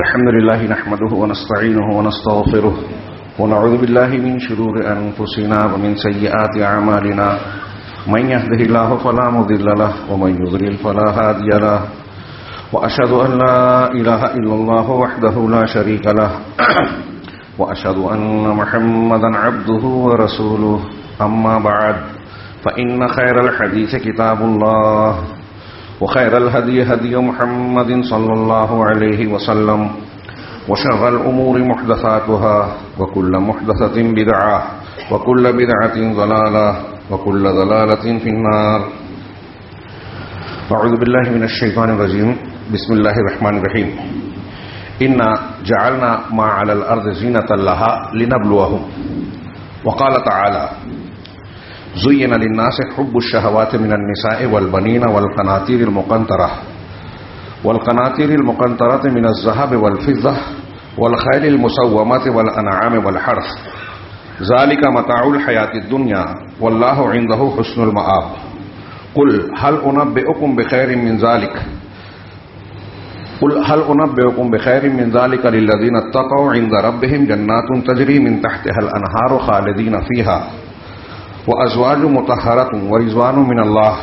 الحمد لله نحمده ونستعينه ونستغفره ونعوذ بالله من شرور أنفسنا ومن سيئات أعمالنا من يهده الله فلا مضل له ومن يضلل فلا هادي له وأشهد أن لا إله إلا الله وحده لا شريك له وأشهد أن محمدا عبده ورسوله أما بعد فإن خير الحديث كتاب الله وخير الهدي هدي محمد صلى الله عليه وسلم وشر الأمور محدثاتها وكل محدثة بدعة وكل بدعة ضلالة وكل ضلالة في النار. أعوذ بالله من الشيطان الرجيم. بسم الله الرحمن الرحيم. إنا جعلنا ما على الأرض زينة لها لنبلوهم. وقال تعالى: زين للناس حب الشهوات من النساء والبنين والقناطير المقنطرة من الذهب والفضة والخيل المسومة والأنعام والحرث ذلك متاع الحياة الدنيا والله عنده حسن المآب. قل هل أنبئكم بخير من ذلك للذين اتقوا عند ربهم جنات تجري من تحتها الأنهار خالدين فيها وأزواج مطهرة ورضوان من اللہ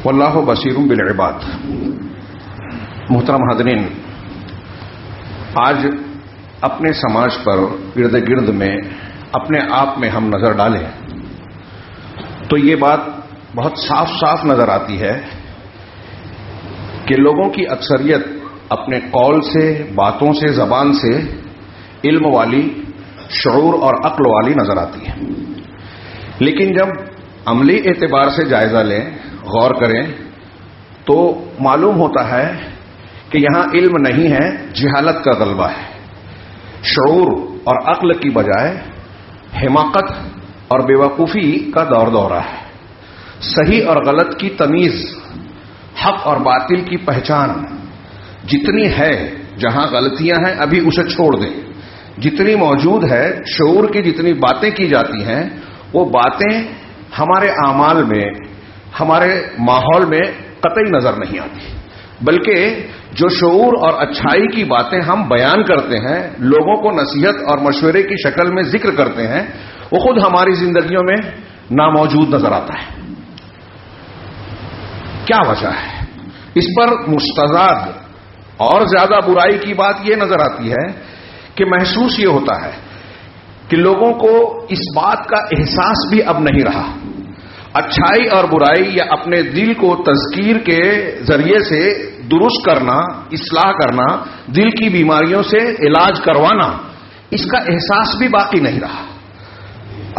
واللہ بصیر بالعباد. محترم حاضرین، آج اپنے سماج پر ارد گرد میں اپنے آپ میں ہم نظر ڈالیں تو یہ بات بہت صاف صاف نظر آتی ہے کہ لوگوں کی اکثریت اپنے قول سے، باتوں سے، زبان سے علم والی، شعور اور عقل والی نظر آتی ہے، لیکن جب عملی اعتبار سے جائزہ لیں، غور کریں تو معلوم ہوتا ہے کہ یہاں علم نہیں ہے، جہالت کا غلبہ ہے. شعور اور عقل کی بجائے حماقت اور بیوقوفی کا دور دورہ ہے. صحیح اور غلط کی تمیز، حق اور باطل کی پہچان جتنی ہے، جہاں غلطیاں ہیں ابھی اسے چھوڑ دیں. جتنی موجود ہے، شعور کی جتنی باتیں کی جاتی ہیں، وہ باتیں ہمارے اعمال میں، ہمارے ماحول میں قطعی نظر نہیں آتی، بلکہ جو شعور اور اچھائی کی باتیں ہم بیان کرتے ہیں، لوگوں کو نصیحت اور مشورے کی شکل میں ذکر کرتے ہیں، وہ خود ہماری زندگیوں میں ناموجود نظر آتا ہے. کیا وجہ ہے؟ اس پر مستزاد اور زیادہ برائی کی بات یہ نظر آتی ہے کہ محسوس یہ ہوتا ہے کہ لوگوں کو اس بات کا احساس بھی اب نہیں رہا. اچھائی اور برائی یا اپنے دل کو تذکیر کے ذریعے سے درست کرنا، اصلاح کرنا، دل کی بیماریوں سے علاج کروانا، اس کا احساس بھی باقی نہیں رہا.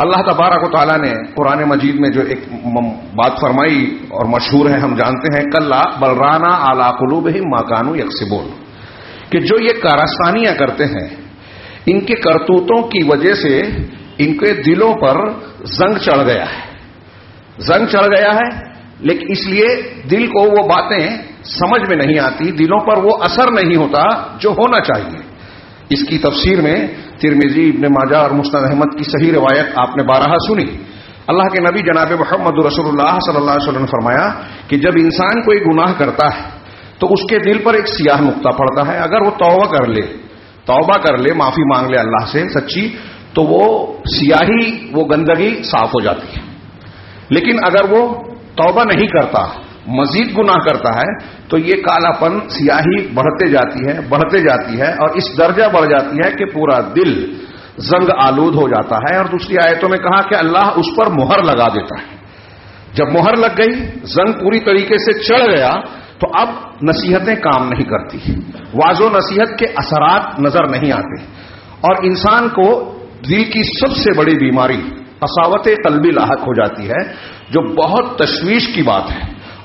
اللہ تبارک و تعالیٰ نے قرآن مجید میں جو ایک بات فرمائی اور مشہور ہے، ہم جانتے ہیں، کلا بل رانا علی قلوبہم ما کانوا یکسبون، کہ جو یہ کارستانیاں کرتے ہیں، ان کے کرتوتوں کی وجہ سے ان کے دلوں پر زنگ چڑھ گیا ہے. لیکن اس لیے دل کو وہ باتیں سمجھ میں نہیں آتی، دلوں پر وہ اثر نہیں ہوتا جو ہونا چاہیے. اس کی تفسیر میں ترمذی، ابن ماجہ اور مسند احمد کی صحیح روایت آپ نے بارہا سنی. اللہ کے نبی جناب محمد رسول اللہ صلی اللہ علیہ وسلم نے فرمایا کہ جب انسان کوئی گناہ کرتا ہے تو اس کے دل پر ایک سیاہ نقطہ پڑتا ہے. اگر وہ توبہ کر لے، معافی مانگ لے اللہ سے سچی، تو وہ سیاہی، وہ گندگی صاف ہو جاتی ہے. لیکن اگر وہ توبہ نہیں کرتا، مزید گناہ کرتا ہے، تو یہ کالا پن، سیاہی بڑھتے جاتی ہے اور اس درجہ بڑھ جاتی ہے کہ پورا دل زنگ آلود ہو جاتا ہے. اور دوسری آیتوں میں کہا کہ اللہ اس پر مہر لگا دیتا ہے. جب مہر لگ گئی، زنگ پوری طریقے سے چڑھ گیا، تو اب نصیحتیں کام نہیں کرتی، واضح و نصیحت کے اثرات نظر نہیں آتے، اور انسان کو دل کی سب سے بڑی بیماری قساوت قلبی لاحق ہو جاتی ہے، جو بہت تشویش کی بات ہے.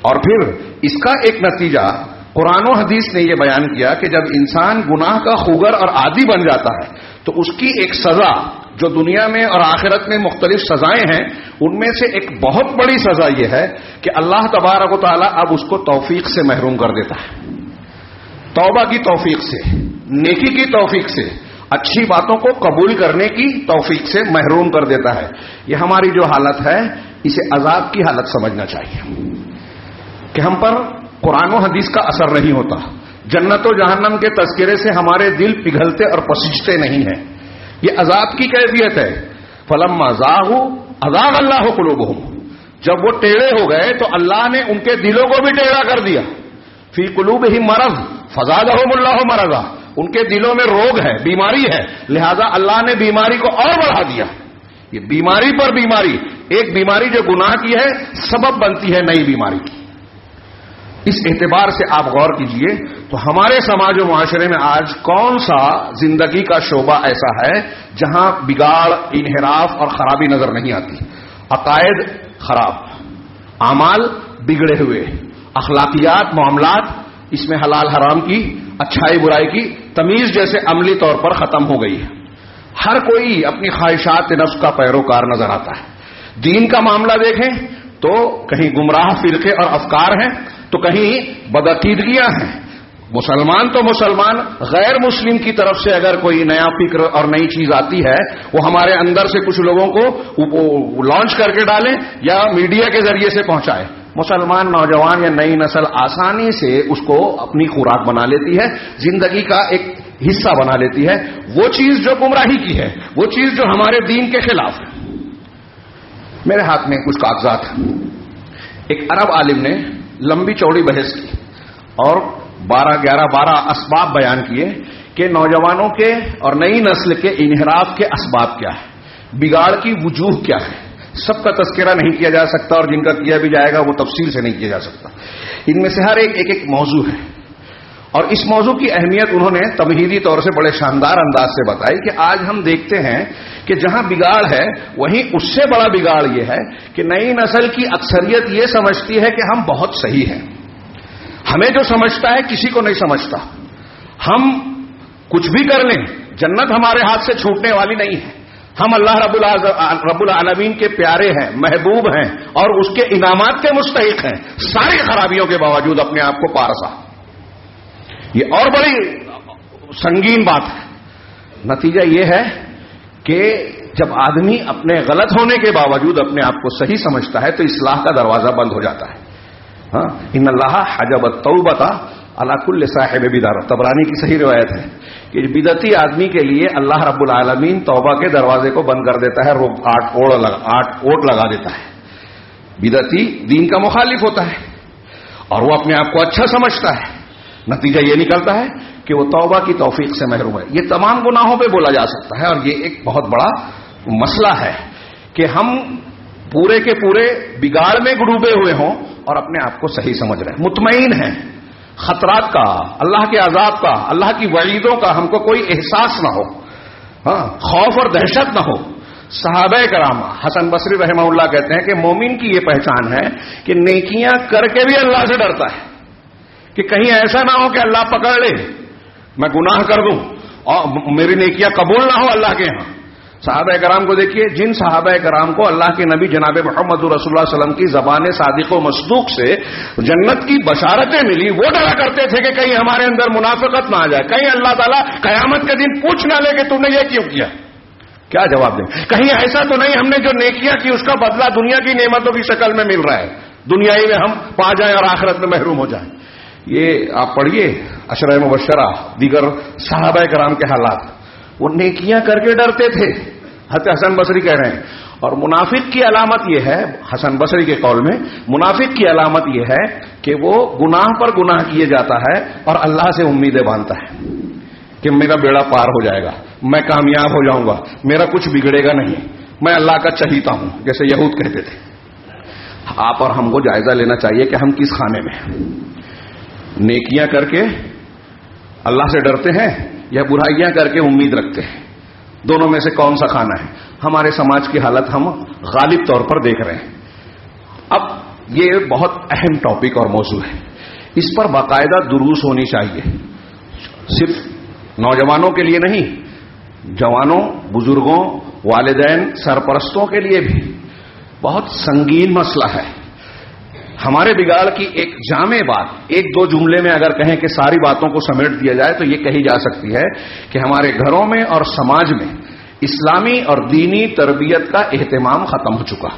اور پھر اس کا ایک نتیجہ قرآن و حدیث نے یہ بیان کیا کہ جب انسان گناہ کا خوگر اور عادی بن جاتا ہے تو اس کی ایک سزا، جو دنیا میں اور آخرت میں مختلف سزائیں ہیں، ان میں سے ایک بہت بڑی سزا یہ ہے کہ اللہ تبارک و تعالیٰ اب اس کو توفیق سے محروم کر دیتا ہے. توبہ کی توفیق سے، نیکی کی توفیق سے، اچھی باتوں کو قبول کرنے کی توفیق سے محروم کر دیتا ہے. یہ ہماری جو حالت ہے، اسے عذاب کی حالت سمجھنا چاہیے کہ ہم پر قرآن و حدیث کا اثر نہیں ہوتا، جنت و جہنم کے تذکرے سے ہمارے دل پگھلتے اور پسجتے نہیں ہیں. یہ عذاب کی کیفیت ہے. فلما زاغوا ازاغ اللہ قلوبہم، جب وہ ٹیڑھے ہو گئے تو اللہ نے ان کے دلوں کو بھی ٹیڑھا کر دیا. فی قلوبہم مرض فزادہم اللہ مرضا، ان کے دلوں میں روگ ہے، بیماری ہے، لہذا اللہ نے بیماری کو اور بڑھا دیا. یہ بیماری پر بیماری، ایک بیماری جو گناہ کی ہے سبب بنتی ہے نئی بیماری کی. اس اعتبار سے آپ غور کیجئے تو ہمارے سماج و معاشرے میں آج کون سا زندگی کا شعبہ ایسا ہے جہاں بگاڑ، انحراف اور خرابی نظر نہیں آتی. عقائد خراب، اعمال بگڑے ہوئے، اخلاقیات، معاملات اس میں حلال حرام کی، اچھائی برائی کی تمیز جیسے عملی طور پر ختم ہو گئی ہے. ہر کوئی اپنی خواہشات نفس کا پیروکار نظر آتا ہے. دین کا معاملہ دیکھیں تو کہیں گمراہ فرقے اور افکار ہیں تو کہیں بدعقیدگیاں ہیں. مسلمان تو مسلمان، غیر مسلم کی طرف سے اگر کوئی نیا فکر اور نئی چیز آتی ہے وہ ہمارے اندر سے کچھ لوگوں کو لانچ کر کے ڈالیں یا میڈیا کے ذریعے سے پہنچائیں. مسلمان نوجوان یا نئی نسل آسانی سے اس کو اپنی خوراک بنا لیتی ہے، زندگی کا ایک حصہ بنا لیتی ہے. وہ چیز جو گمراہی کی ہے، وہ چیز جو ہمارے دین کے خلاف ہے. میرے ہاتھ میں کچھ کاغذات ہیں. ایک عرب عالم نے لمبی چوڑی بحث کی اور 12 اسباب بیان کیے کہ نوجوانوں کے اور نئی نسل کے انحراف کے اسباب کیا ہے، بگاڑ کی وجوہ کیا ہے. سب کا تذکرہ نہیں کیا جا سکتا اور جن کا کیا بھی جائے گا وہ تفصیل سے نہیں کیا جا سکتا. ان میں سے ہر ایک موضوع ہے اور اس موضوع کی اہمیت انہوں نے تمہیدی طور سے بڑے شاندار انداز سے بتائی کہ آج ہم دیکھتے ہیں کہ جہاں بگاڑ ہے وہیں اس سے بڑا بگاڑ یہ ہے کہ نئی نسل کی اکثریت یہ سمجھتی ہے کہ ہم بہت صحیح ہیں. ہمیں جو سمجھتا ہے کسی کو نہیں سمجھتا. ہم کچھ بھی کر لیں جنت ہمارے ہاتھ سے چھوٹنے والی نہیں ہے. ہم اللہ رب العالمین کے پیارے ہیں، محبوب ہیں اور اس کے انعامات کے مستحق ہیں، ساری خرابیوں کے باوجود اپنے آپ کو پارسا. یہ اور بڑی سنگین بات ہے. نتیجہ یہ ہے کہ جب آدمی اپنے غلط ہونے کے باوجود اپنے آپ کو صحیح سمجھتا ہے تو اصلاح کا دروازہ بند ہو جاتا ہے. ہاں، ان اللہ حجب التوبۃ علی کل صاحب بدعۃ، طبرانی کی صحیح روایت ہے کہ بدعتی آدمی کے لیے اللہ رب العالمین توبہ کے دروازے کو بند کر دیتا ہے، آٹھ اوٹ لگا دیتا ہے. بدعتی دین کا مخالف ہوتا ہے اور وہ اپنے آپ کو اچھا سمجھتا ہے. نتیجہ یہ نکلتا ہے کہ وہ توبہ کی توفیق سے محروم ہے. یہ تمام گناہوں پہ بولا جا سکتا ہے اور یہ ایک بہت بڑا مسئلہ ہے کہ ہم پورے کے پورے بگاڑ میں ڈوبے ہوئے ہوں اور اپنے آپ کو صحیح سمجھ رہے ہیں، مطمئن ہیں خطرات کا، اللہ کے عذاب کا، اللہ کی وعیدوں کا ہم کو کوئی احساس نہ ہو، ہاں، خوف اور دہشت نہ ہو. صحابہ کرام، حسن بصری رحمہ اللہ کہتے ہیں کہ مومن کی یہ پہچان ہے کہ نیکیاں کر کے بھی اللہ سے ڈرتا ہے کہ کہیں ایسا نہ ہو کہ اللہ پکڑ لے، میں گناہ کر دوں اور میری نیکیاں قبول نہ ہو اللہ کے ہاں. صحابہ کرام کو دیکھیے، جن صحابہ کرام کو اللہ کے نبی جناب محمد رسول اللہ صلی اللہ علیہ وسلم کی زبان صادق و مصدوق سے جنت کی بشارتیں ملی، وہ ڈرا کرتے تھے کہ کہیں ہمارے اندر منافقت نہ آ جائے، کہیں اللہ تعالیٰ قیامت کے دن پوچھ نہ لے کہ تم نے یہ کیوں کیا. کیا جواب دیں؟ کہیں ایسا تو نہیں ہم نے جو نیکیاں کی اس کا بدلہ دنیا کی نعمتوں کی شکل میں مل رہا ہے، دنیائی میں ہم پا جائیں اور آخرت میں محروم ہو جائیں. یہ آپ پڑھیے عشرہ مبشرہ، دیگر صحابہ کرام کے حالات، وہ نیکیاں کر کے ڈرتے تھے. حضرت حسن بصری کہہ رہے ہیں. اور منافق کی علامت یہ ہے، حسن بصری کے قول میں منافق کی علامت یہ ہے کہ وہ گناہ پر گناہ کیے جاتا ہے اور اللہ سے امیدیں باندھتا ہے کہ میرا بیڑا پار ہو جائے گا، میں کامیاب ہو جاؤں گا، میرا کچھ بگڑے گا نہیں، میں اللہ کا چہیتا ہوں، جیسے یہود کہتے تھے. آپ اور ہم کو جائزہ لینا چاہیے کہ ہم کس خانے میں ہیں. نیکیاں کر کے اللہ سے ڈرتے ہیں یا برائیاں کر کے امید رکھتے ہیں؟ دونوں میں سے کون سا کھانا ہے؟ ہمارے سماج کی حالت ہم غالب طور پر دیکھ رہے ہیں. اب یہ بہت اہم ٹاپک اور موضوع ہے، اس پر باقاعدہ دروس ہونی چاہیے، صرف نوجوانوں کے لیے نہیں، جوانوں، بزرگوں، والدین، سرپرستوں کے لیے بھی بہت سنگین مسئلہ ہے. ہمارے بگاڑ کی ایک جامع بات ایک دو جملے میں اگر کہیں کہ ساری باتوں کو سمیٹ دیا جائے تو یہ کہی جا سکتی ہے کہ ہمارے گھروں میں اور سماج میں اسلامی اور دینی تربیت کا اہتمام ختم ہو چکا.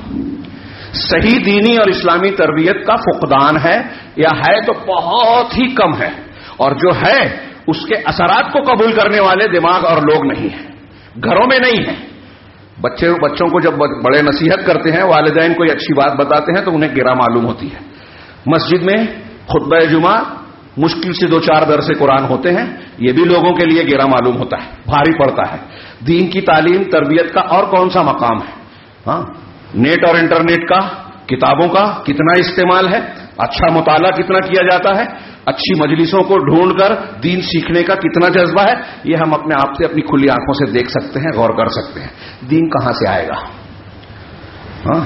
صحیح دینی اور اسلامی تربیت کا فقدان ہے، یا ہے تو بہت ہی کم ہے. اور جو ہے اس کے اثرات کو قبول کرنے والے دماغ اور لوگ نہیں ہیں، گھروں میں نہیں ہیں۔ بچوں کو جب بڑے نصیحت کرتے ہیں، والدین کوئی اچھی بات بتاتے ہیں تو انہیں گرا معلوم ہوتی ہے۔ مسجد میں خطبہ جمعہ مشکل سے 2-4 درس قرآن ہوتے ہیں، یہ بھی لوگوں کے لیے گرا معلوم ہوتا ہے، بھاری پڑتا ہے۔ دین کی تعلیم تربیت کا اور کون سا مقام ہے؟ ہاں، نیٹ اور انٹرنیٹ کا، کتابوں کا کتنا استعمال ہے، اچھا مطالعہ کتنا کیا جاتا ہے، اچھی مجلسوں کو ڈھونڈ کر دین سیکھنے کا کتنا جذبہ ہے، یہ ہم اپنے آپ سے اپنی کھلی آنکھوں سے دیکھ سکتے ہیں، غور کر سکتے ہیں۔ دین کہاں سے آئے گا؟ ہاں،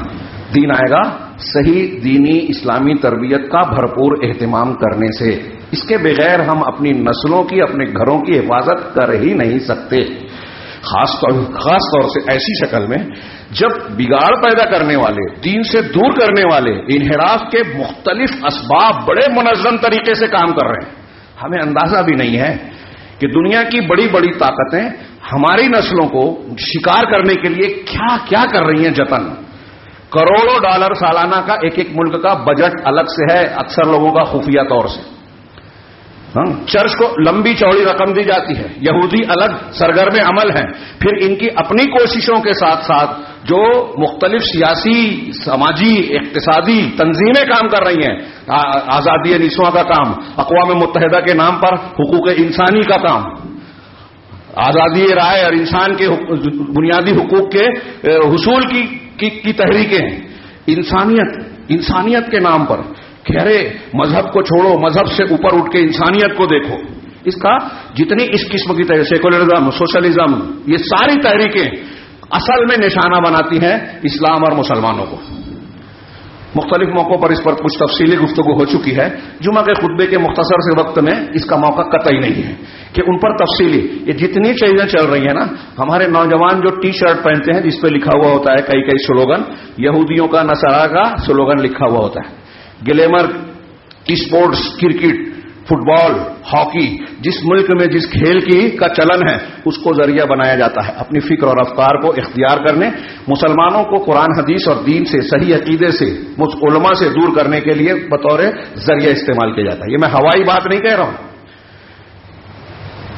دین آئے گا صحیح دینی اسلامی تربیت کا بھرپور اہتمام کرنے سے۔ اس کے بغیر ہم اپنی نسلوں کی، اپنے گھروں کی حفاظت کر ہی نہیں سکتے، خاص طور سے ایسی شکل میں جب بگاڑ پیدا کرنے والے، دین سے دور کرنے والے، انحراف کے مختلف اسباب بڑے منظم طریقے سے کام کر رہے ہیں۔ ہمیں اندازہ بھی نہیں ہے کہ دنیا کی بڑی بڑی طاقتیں ہماری نسلوں کو شکار کرنے کے لیے کیا کیا کر رہی ہیں جتن۔ کروڑوں ڈالر سالانہ کا ایک ایک ملک کا بجٹ الگ سے ہے، اکثر لوگوں کا خفیہ طور سے۔ چرچ کو لمبی چوڑی رقم دی جاتی ہے، یہودی الگ سرگرم عمل ہیں، پھر ان کی اپنی کوششوں کے ساتھ ساتھ جو مختلف سیاسی، سماجی، اقتصادی تنظیمیں کام کر رہی ہیں، آزادی نسواں کا کام، اقوام متحدہ کے نام پر حقوق انسانی کا کام، آزادی رائے اور انسان کے بنیادی حقوق کے حصول کی تحریکیں، انسانیت کے نام پر کہ ارے مذہب کو چھوڑو، مذہب سے اوپر اٹھ کے انسانیت کو دیکھو۔ اس کا جتنی اس قسم کی سیکولرزم، سوشلزم، یہ ساری تحریکیں اصل میں نشانہ بناتی ہیں اسلام اور مسلمانوں کو۔ مختلف موقعوں پر اس پر کچھ تفصیلی گفتگو ہو چکی ہے، جمعہ کے خطبے کے مختصر سے وقت میں اس کا موقع قطعی نہیں ہے کہ ان پر تفصیلی یہ جتنی چیزیں چل رہی ہیں نا، ہمارے نوجوان جو ٹی شرٹ پہنتے ہیں جس پہ لکھا ہوا ہوتا ہے کئی سلوگن، یہودیوں کا نصارہ کا سلوگن لکھا ہوا ہوتا ہے، گلیمر اسپورٹس، کرکٹ، فٹ بال، ہاکی، جس ملک میں جس کھیل کا چلن ہے اس کو ذریعہ بنایا جاتا ہے اپنی فکر اور افکار کو اختیار کرنے، مسلمانوں کو قرآن حدیث اور دین سے، صحیح عقیدے سے، علماء سے دور کرنے کے لیے بطور ذریعہ استعمال کیا جاتا ہے۔ یہ میں ہوائی بات نہیں کہہ رہا ہوں،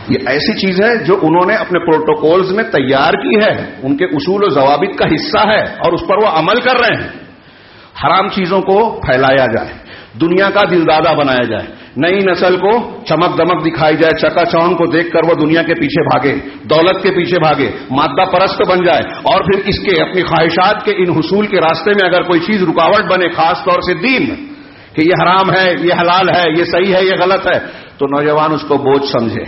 یہ ایسی چیز ہے جو انہوں نے اپنے پروٹوکولز میں تیار کی ہے، ان کے اصول و ضوابط کا حصہ ہے اور اس پر وہ عمل کر رہے ہیں۔ حرام چیزوں کو پھیلایا جائے، دنیا کا دلدادہ بنایا جائے، نئی نسل کو چمک دمک دکھائی جائے، چکا چوند کو دیکھ کر وہ دنیا کے پیچھے بھاگے، دولت کے پیچھے بھاگے، مادہ پرست بن جائے، اور پھر اس کے اپنی خواہشات کے ان حصول کے راستے میں اگر کوئی چیز رکاوٹ بنے، خاص طور سے دین کہ یہ حرام ہے، یہ حلال ہے، یہ صحیح ہے، یہ غلط ہے، تو نوجوان اس کو بوجھ سمجھے۔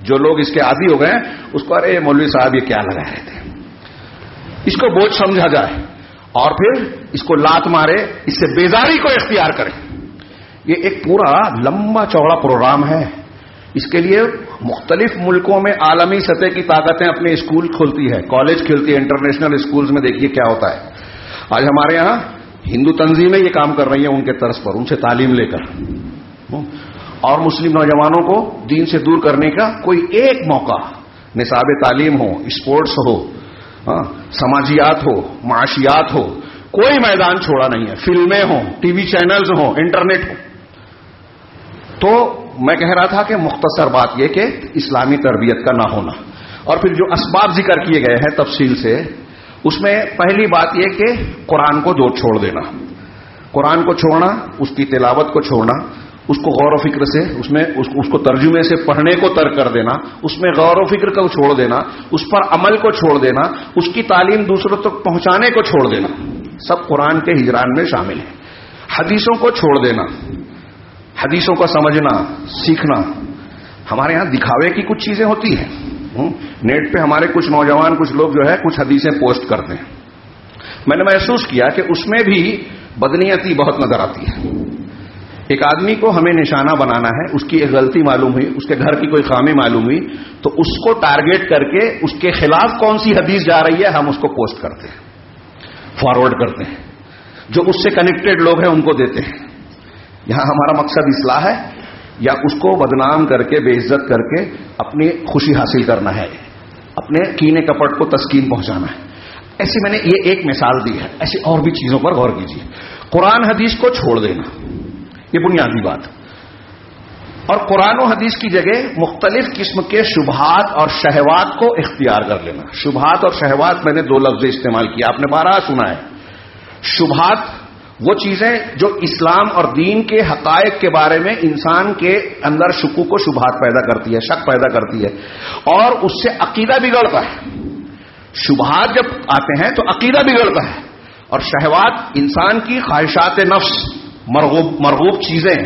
جو لوگ اس کے عادی ہو گئے ہیں اس کو ارے مولوی صاحب یہ کیا لگا رہے تھے، اس کو بوجھ سمجھا جائے اور پھر اس کو لات مارے، اس سے بیزاری کو اختیار کرے۔ یہ ایک پورا لمبا چوڑا پروگرام ہے، اس کے لیے مختلف ملکوں میں عالمی سطح کی طاقتیں اپنے اسکول کھولتی ہے، کالج کھولتی ہے، انٹرنیشنل اسکولز میں دیکھیے کیا ہوتا ہے۔ آج ہمارے یہاں ہندو تنظیمیں یہ کام کر رہی ہیں ان کے طرز پر، ان سے تعلیم لے کر، اور مسلم نوجوانوں کو دین سے دور کرنے کا کوئی ایک موقع، نصاب تعلیم ہو، اسپورٹس ہو، سماجیات ہو، معاشیات ہو، کوئی میدان چھوڑا نہیں ہے، فلمیں ہوں، ٹی وی چینلز ہوں، انٹرنیٹ ہو۔ تو میں کہہ رہا تھا کہ مختصر بات یہ کہ اسلامی تربیت کا نہ ہونا، اور پھر جو اسباب ذکر کیے گئے ہیں تفصیل سے، اس میں پہلی بات یہ کہ قرآن کو دو چھوڑ دینا، قرآن کو چھوڑنا، اس کی تلاوت کو چھوڑنا، اس کو غور و فکر سے اس کو ترجمے سے پڑھنے کو ترک کر دینا، اس میں غور و فکر کو چھوڑ دینا، اس پر عمل کو چھوڑ دینا، اس کی تعلیم دوسروں تک پہنچانے کو چھوڑ دینا، سب قرآن کے ہجران میں شامل ہے۔ حدیثوں کو چھوڑ دینا، حدیثوں کو سمجھنا، سیکھنا۔ ہمارے ہاں دکھاوے کی کچھ چیزیں ہوتی ہیں، نیٹ پہ ہمارے کچھ نوجوان، کچھ لوگ جو ہے کچھ حدیثیں پوسٹ کرتے ہیں، میں نے محسوس کیا کہ اس میں بھی بدنیتی بہت نظر آتی ہے۔ ایک آدمی کو ہمیں نشانہ بنانا ہے، اس کی ایک غلطی معلوم ہوئی، اس کے گھر کی کوئی خامی معلوم ہوئی، تو اس کو ٹارگیٹ کر کے اس کے خلاف کون سی حدیث جا رہی ہے ہم اس کو پوسٹ کرتے ہیں، فارورڈ کرتے ہیں، جو اس سے کنیکٹڈ لوگ ہیں ان کو دیتے ہیں۔ یہاں ہمارا مقصد اصلاح ہے یا اس کو بدنام کر کے، بے عزت کر کے اپنی خوشی حاصل کرنا ہے، اپنے کینے کپٹ کو تسکین پہنچانا ہے؟ ایسی میں نے یہ ایک مثال دی ہے، ایسی اور بھی چیزوں پر غور کیجیے۔ قرآن حدیث کو چھوڑ دینا، یہ بنیادی بات۔ اور قرآن و حدیث کی جگہ مختلف قسم کے شبہات اور شہوات کو اختیار کر لینا. شبہات اور شہوات میں نے دو لفظ استعمال کیا، آپ نے بارہا سنا ہے. شبہات وہ چیزیں جو اسلام اور دین کے حقائق کے بارے میں انسان کے اندر شکوک و شبہات پیدا کرتی ہے، شک پیدا کرتی ہے، اور اس سے عقیدہ بگڑتا ہے. شبہات جب آتے ہیں تو عقیدہ بگڑتا ہے. اور شہوات انسان کی خواہشات نفس، مرغوب چیزیں،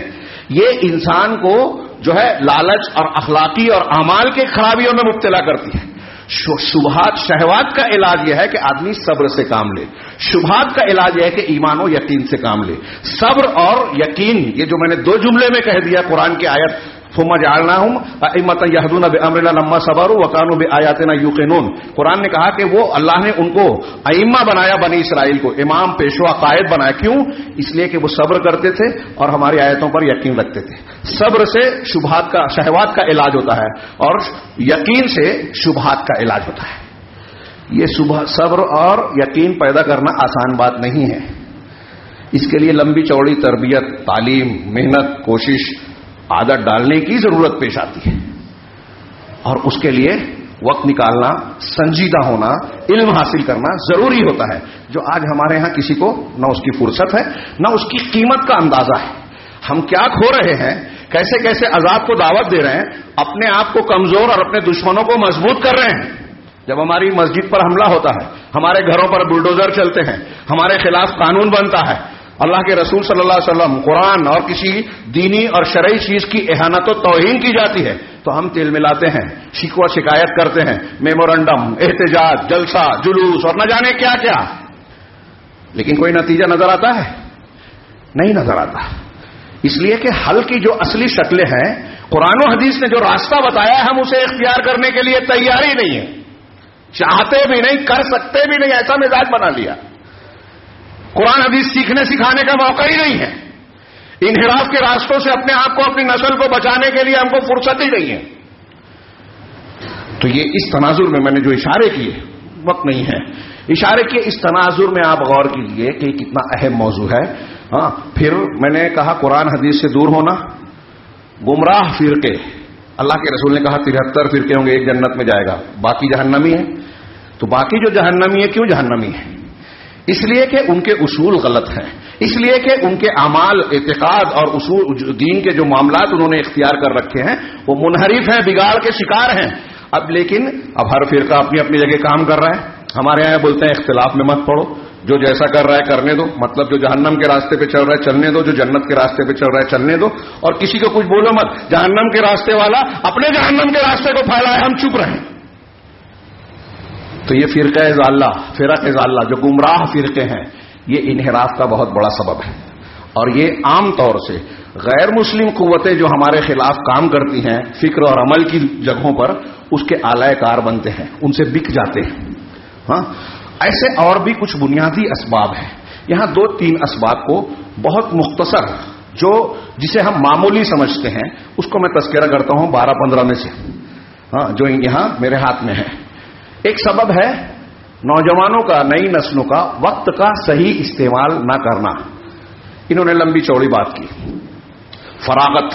یہ انسان کو جو ہے لالچ اور اخلاقی اور اعمال کے خرابیوں میں مبتلا کرتی ہے. شہوات کا علاج یہ ہے کہ آدمی صبر سے کام لے. شبہات کا علاج یہ ہے کہ ایمان و یقین سے کام لے. صبر اور یقین، یہ جو میں نے دو جملے میں کہہ دیا قرآن کی آیت ثم جعلناہم ائمۃ یہدون بامرنا لما صبروا وکانوا بآیاتنا یوقنون. قرآن نے کہا کہ وہ اللہ نے ان کو ائمہ بنایا، بنی اسرائیل کو امام، پیشوا، قائد بنایا. کیوں؟ اس لیے کہ وہ صبر کرتے تھے اور ہماری آیتوں پر یقین رکھتے تھے. صبر سے شہوات کا علاج ہوتا ہے اور یقین سے شبہات کا علاج ہوتا ہے. یہ صبر اور یقین پیدا کرنا آسان بات نہیں ہے. اس کے لیے لمبی چوڑی تربیت، تعلیم، محنت، کوشش، عادت ڈالنے کی ضرورت پیش آتی ہے. اور اس کے لیے وقت نکالنا، سنجیدہ ہونا، علم حاصل کرنا ضروری ہوتا ہے، جو آج ہمارے ہاں کسی کو نہ اس کی فرصت ہے نہ اس کی قیمت کا اندازہ ہے. ہم کیا کھو رہے ہیں، کیسے کیسے عذاب کو دعوت دے رہے ہیں، اپنے آپ کو کمزور اور اپنے دشمنوں کو مضبوط کر رہے ہیں. جب ہماری مسجد پر حملہ ہوتا ہے، ہمارے گھروں پر بلڈوزر چلتے ہیں، ہمارے خلاف قانون بنتا ہے، اللہ کے رسول صلی اللہ علیہ وسلم، قرآن اور کسی دینی اور شرعی چیز کی اہانت و توہین کی جاتی ہے، تو ہم تل ملاتے ہیں، شکوہ شکایت کرتے ہیں، میمورنڈم، احتجاج، جلسہ، جلوس اور نہ جانے کیا کیا. لیکن کوئی نتیجہ نظر آتا ہے؟ نہیں نظر آتا. اس لیے کہ حل کی جو اصلی شکلیں ہیں، قرآن و حدیث نے جو راستہ بتایا ہے، ہم اسے اختیار کرنے کے لیے تیار ہی نہیں ہے. چاہتے بھی نہیں، کر سکتے بھی نہیں، ایسا مزاج بنا لیا. قرآن حدیث سیکھنے سکھانے کا موقع ہی نہیں ہے. انحراف کے راستوں سے اپنے آپ کو، اپنی نسل کو بچانے کے لیے ہم کو فرصت ہی نہیں ہے. تو یہ اس تناظر میں نے جو اشارے کیے، وقت نہیں ہے، اشارے کیے، اس تناظر میں آپ غور کیجئے کہ کتنا اہم موضوع ہے. ہاں، پھر میں نے کہا قرآن حدیث سے دور ہونا، گمراہ فرقے، اللہ کے رسول نے کہا 73 فرقے ہوں گے، ایک جنت میں جائے گا، باقی جہنمی ہے. تو باقی جو جہنمی ہے، کیوں جہنمی ہے؟ اس لیے کہ ان کے اصول غلط ہیں، اس لیے کہ ان کے اعمال، اعتقاد اور اصول دین کے جو معاملات انہوں نے اختیار کر رکھے ہیں وہ منحرف ہیں، بگاڑ کے شکار ہیں. لیکن ہر فرقہ اپنی اپنی جگہ کام کر رہا ہے. ہمارے یہاں بولتے ہیں اختلاف میں مت پڑو، جو جیسا کر رہا ہے کرنے دو. مطلب جو جہنم کے راستے پہ چل رہا ہے چلنے دو، جو جنت کے راستے پہ چل رہا ہے چلنے دو، اور کسی کو کچھ بولو مت. جہنم کے راستے والا اپنے جہنم کے راستے کو پھیلا ہے، ہم چپ رہیں. تو یہ فرقہ ضالہ جو گمراہ فرقے ہیں، یہ انحراف کا بہت بڑا سبب ہے. اور یہ عام طور سے غیر مسلم قوتیں جو ہمارے خلاف کام کرتی ہیں فکر اور عمل کی جگہوں پر، اس کے آلائے کار بنتے ہیں، ان سے بک جاتے ہیں. ہاں، ایسے اور بھی کچھ بنیادی اسباب ہیں. یہاں 2-3 اسباب کو بہت مختصر، جسے ہم معمولی سمجھتے ہیں، اس کو میں تذکرہ کرتا ہوں 12-15 میں سے، ہاں، جو یہاں میرے ہاتھ میں ہے. ایک سبب ہے نوجوانوں کا، نئی نسلوں کا وقت کا صحیح استعمال نہ کرنا. انہوں نے لمبی چوڑی بات کی. فراغت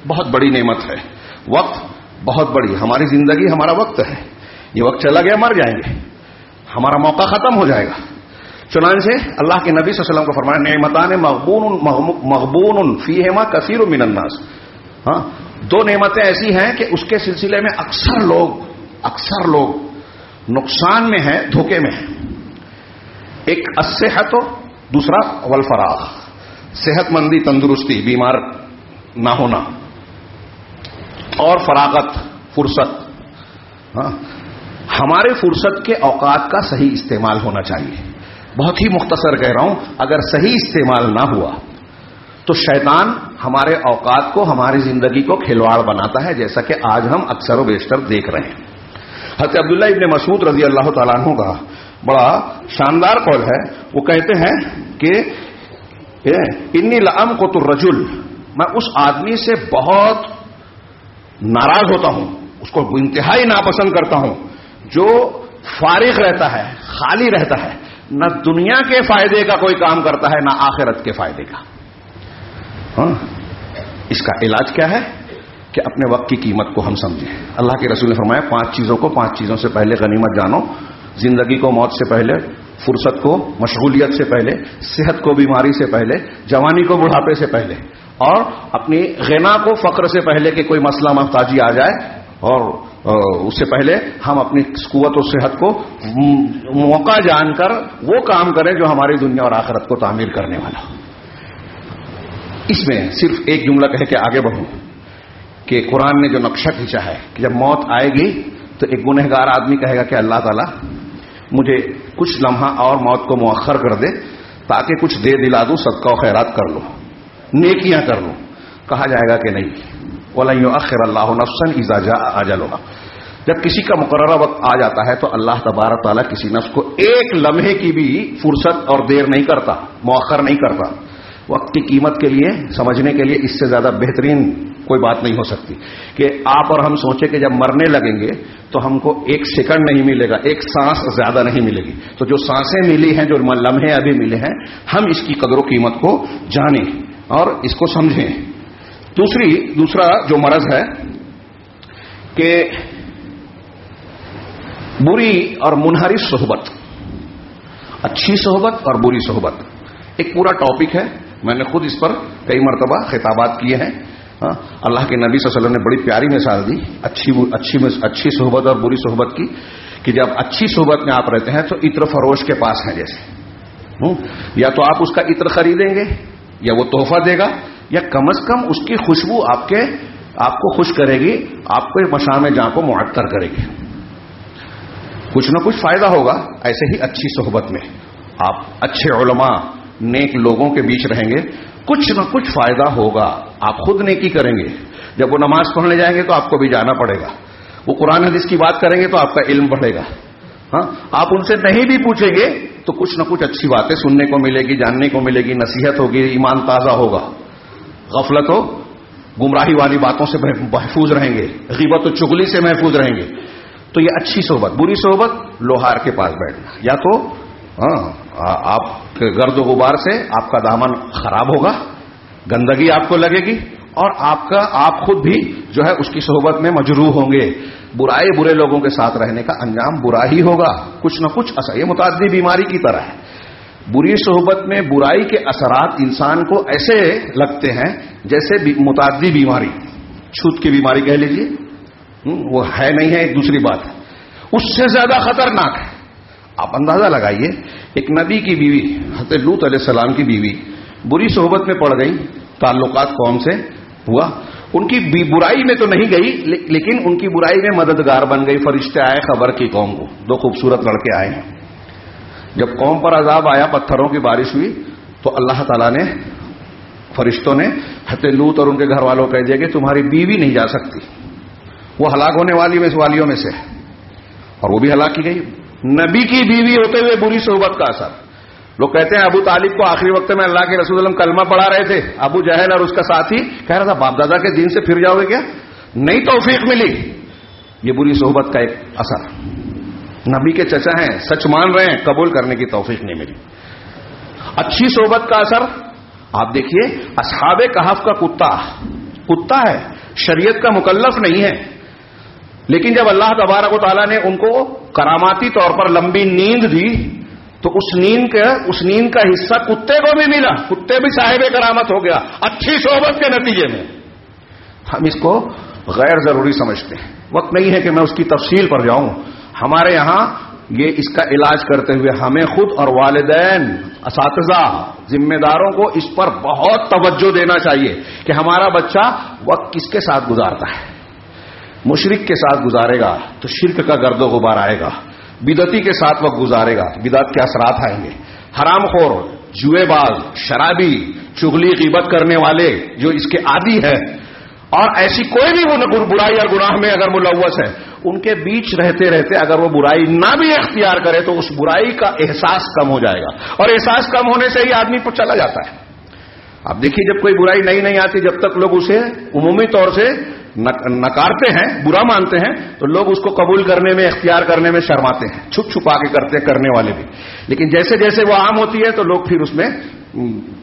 بہت بڑی نعمت ہے، وقت بہت بڑی، ہماری زندگی ہمارا وقت ہے. یہ وقت چلا گیا مر جائیں گے، ہمارا موقع ختم ہو جائے گا. چنانچہ اللہ کے نبی صلی اللہ علیہ وسلم کو فرمایا نعمتان مغبون فیہما کثیر من الناس. ہاں، 2 نعمتیں ایسی ہیں کہ اس کے سلسلے میں اکثر لوگ نقصان میں ہیں، دھوکے میں ہیں. ایک الصحت، دوسرا والفراغ، صحت مندی، تندرستی، بیمار نہ ہونا، اور فراغت، فرصت. ہاں، ہمارے فرصت کے اوقات کا صحیح استعمال ہونا چاہیے. بہت ہی مختصر کہہ رہا ہوں، اگر صحیح استعمال نہ ہوا تو شیطان ہمارے اوقات کو، ہماری زندگی کو کھلواڑ بناتا ہے، جیسا کہ آج ہم اکثر و بیشتر دیکھ رہے ہیں. حضرت عبداللہ ابن مسعود رضی اللہ تعالیٰ عنہ کا بڑا شاندار قول ہے. وہ کہتے ہیں کہ انی لامقت الرجل، میں اس آدمی سے بہت ناراض ہوتا ہوں، اس کو انتہائی ناپسند کرتا ہوں، جو فارغ رہتا ہے، خالی رہتا ہے، نہ دنیا کے فائدے کا کوئی کام کرتا ہے نہ آخرت کے فائدے کا. ہاں، اس کا علاج کیا ہے کہ اپنے وقت کی قیمت کو ہم سمجھیں. اللہ کے رسول نے فرمایا 5 چیزوں سے پہلے غنیمت جانو. زندگی کو موت سے پہلے، فرصت کو مشغولیت سے پہلے، صحت کو بیماری سے پہلے، جوانی کو بڑھاپے سے پہلے، اور اپنی غنا کو فقر سے پہلے کہ کوئی مسئلہ محتاجی آ جائے، اور اس سے پہلے ہم اپنی قوت و صحت کو موقع جان کر وہ کام کریں جو ہماری دنیا اور آخرت کو تعمیر کرنے والا. اس میں صرف ایک جملہ کہہ کے آگے بڑھوں کہ قرآن نے جو نقشہ کھینچا ہے کہ جب موت آئے گی تو ایک گنہگار آدمی کہے گا کہ اللہ تعالیٰ مجھے کچھ لمحہ اور موت کو مؤخر کر دے تاکہ کچھ دے دلا دوں، صدقہ و خیرات کر لوں، نیکیاں کر لوں. کہا جائے گا کہ نہیں، وَلَن يُؤَخِّرَ اللَّهُ نَفْسًا إِذَا جَاءَ أَجَلُهَا. جب کسی کا مقررہ وقت آ جاتا ہے تو اللہ تبارک تعالیٰ کسی نفس کو ایک لمحے کی بھی فرصت اور دیر نہیں کرتا، مؤخر نہیں کرتا. وقت کی قیمت کے لیے سمجھنے کے لیے اس سے زیادہ بہترین کوئی بات نہیں ہو سکتی کہ آپ اور ہم سوچیں کہ جب مرنے لگیں گے تو ہم کو 1 سیکنڈ نہیں ملے گا، 1 سانس زیادہ نہیں ملے گی. تو جو سانسیں ملی ہیں، جو لمحے ابھی ملے ہیں، ہم اس کی قدر و قیمت کو جانیں اور اس کو سمجھیں. دوسرا جو مرض ہے کہ بری اور منحرف صحبت، اچھی صحبت اور بری صحبت ایک پورا ٹاپک ہے. میں نے خود اس پر کئی مرتبہ خطابات کیے ہیں. اللہ کے نبی صلی اللہ علیہ وسلم نے بڑی پیاری مثال دی اچھی صحبت اور بری صحبت کی کہ جب اچھی صحبت میں آپ رہتے ہیں تو عطر فروش کے پاس ہیں جیسے، یا تو آپ اس کا عطر خریدیں گے یا وہ تحفہ دے گا، یا کم از کم اس کی خوشبو آپ کو خوش کرے گی، آپ کو مشام جاں کو معطر کرے گی. کچھ نہ کچھ فائدہ ہوگا. ایسے ہی اچھی صحبت میں آپ اچھے علماء، نیک لوگوں کے بیچ رہیں گے، کچھ نہ کچھ فائدہ ہوگا. آپ خود نیکی کریں گے. جب وہ نماز پڑھنے جائیں گے تو آپ کو بھی جانا پڑے گا. وہ قرآن حدیث کی بات کریں گے تو آپ کا علم بڑھے گا. آپ ان سے نہیں بھی پوچھیں گے تو کچھ نہ کچھ اچھی باتیں سننے کو ملے گی، جاننے کو ملے گی، نصیحت ہوگی، ایمان تازہ ہوگا. غفلت و گمراہی والی باتوں سے محفوظ رہیں گے، غیبت و چغلی سے محفوظ رہیں گے. تو یہ اچھی صحبت. بری صحبت لوہار کے پاس بیٹھنا، یا تو آپ کے گرد و غبار سے آپ کا دامن خراب ہوگا، گندگی آپ کو لگے گی، اور آپ خود بھی جو ہے اس کی صحبت میں مجروح ہوں گے. برے لوگوں کے ساتھ رہنے کا انجام برا ہی ہوگا. کچھ نہ کچھ اثر، یہ متعدی بیماری کی طرح ہے. بری صحبت میں برائی کے اثرات انسان کو ایسے لگتے ہیں جیسے متعدی بیماری، چھوت کی بیماری کہہ لیجیے، وہ ہے نہیں ہے، ایک دوسری بات ہے، اس سے زیادہ خطرناک ہے. آپ اندازہ لگائیے، ایک نبی کی بیوی حضرت لوط علیہ السلام کی بیوی بری صحبت میں پڑ گئی، تعلقات قوم سے ہوا، ان کی برائی میں تو نہیں گئی لیکن ان کی برائی میں مددگار بن گئی. فرشتے آئے خبر کی قوم کو، 2 خوبصورت لڑکے آئے ہیں. جب قوم پر عذاب آیا، پتھروں کی بارش ہوئی، تو اللہ تعالیٰ نے، فرشتوں نے حضرت لوط اور ان کے گھر والوں کو کہہ دیا کہ تمہاری بیوی نہیں جا سکتی، وہ ہلاک ہونے والیوں میں سے، اور وہ بھی ہلاک کی گئی. نبی کی بیوی ہوتے ہوئے بری صحبت کا اثر. لوگ کہتے ہیں ابو طالب کو آخری وقت میں اللہ کے رسول صلی اللہ علیہ وسلم کلمہ پڑھا رہے تھے، ابو جہل اور اس کا ساتھی کہہ رہا تھا باپ دادا کے دین سے پھر جاؤ گے کیا؟ نہیں توفیق ملی. یہ بری صحبت کا ایک اثر. نبی کے چچا ہیں، سچ مان رہے ہیں، قبول کرنے کی توفیق نہیں ملی. اچھی صحبت کا اثر آپ دیکھیے، اصحاب کہف کا کتا ہے، شریعت کا مکلف نہیں ہے، لیکن جب اللہ تبارک و تعالیٰ نے ان کو کراماتی طور پر لمبی نیند دی تو اس نیند کا حصہ کتے کو بھی ملا، کتے بھی صاحب کرامت ہو گیا اچھی صحبت کے نتیجے میں. ہم اس کو غیر ضروری سمجھتے ہیں. وقت نہیں ہے کہ میں اس کی تفصیل پر جاؤں. ہمارے یہاں یہ اس کا علاج کرتے ہوئے ہمیں خود اور والدین، اساتذہ، ذمہ داروں کو اس پر بہت توجہ دینا چاہیے کہ ہمارا بچہ وقت کس کے ساتھ گزارتا ہے. مشرک کے ساتھ گزارے گا تو شرک کا گرد و غبار آئے گا، بدعتی کے ساتھ وقت گزارے گا، بدعت کے اثرات آئیں گے. حرام خور، جوئے باز، شرابی، چغلی غیبت کرنے والے جو اس کے عادی ہے، اور ایسی کوئی بھی وہ برائی اور گناہ میں اگر ملوث ہے، ان کے بیچ رہتے رہتے اگر وہ برائی نہ بھی اختیار کرے تو اس برائی کا احساس کم ہو جائے گا، اور احساس کم ہونے سے ہی آدمی پر چلا جاتا ہے. آپ دیکھیے جب کوئی برائی نہیں آتی، جب تک لوگ اسے عمومی طور سے نکارتے ہیں، برا مانتے ہیں، تو لوگ اس کو قبول کرنے میں، اختیار کرنے میں شرماتے ہیں، چھپ چھپا کے کرنے والے بھی. لیکن جیسے جیسے وہ عام ہوتی ہے تو لوگ پھر اس میں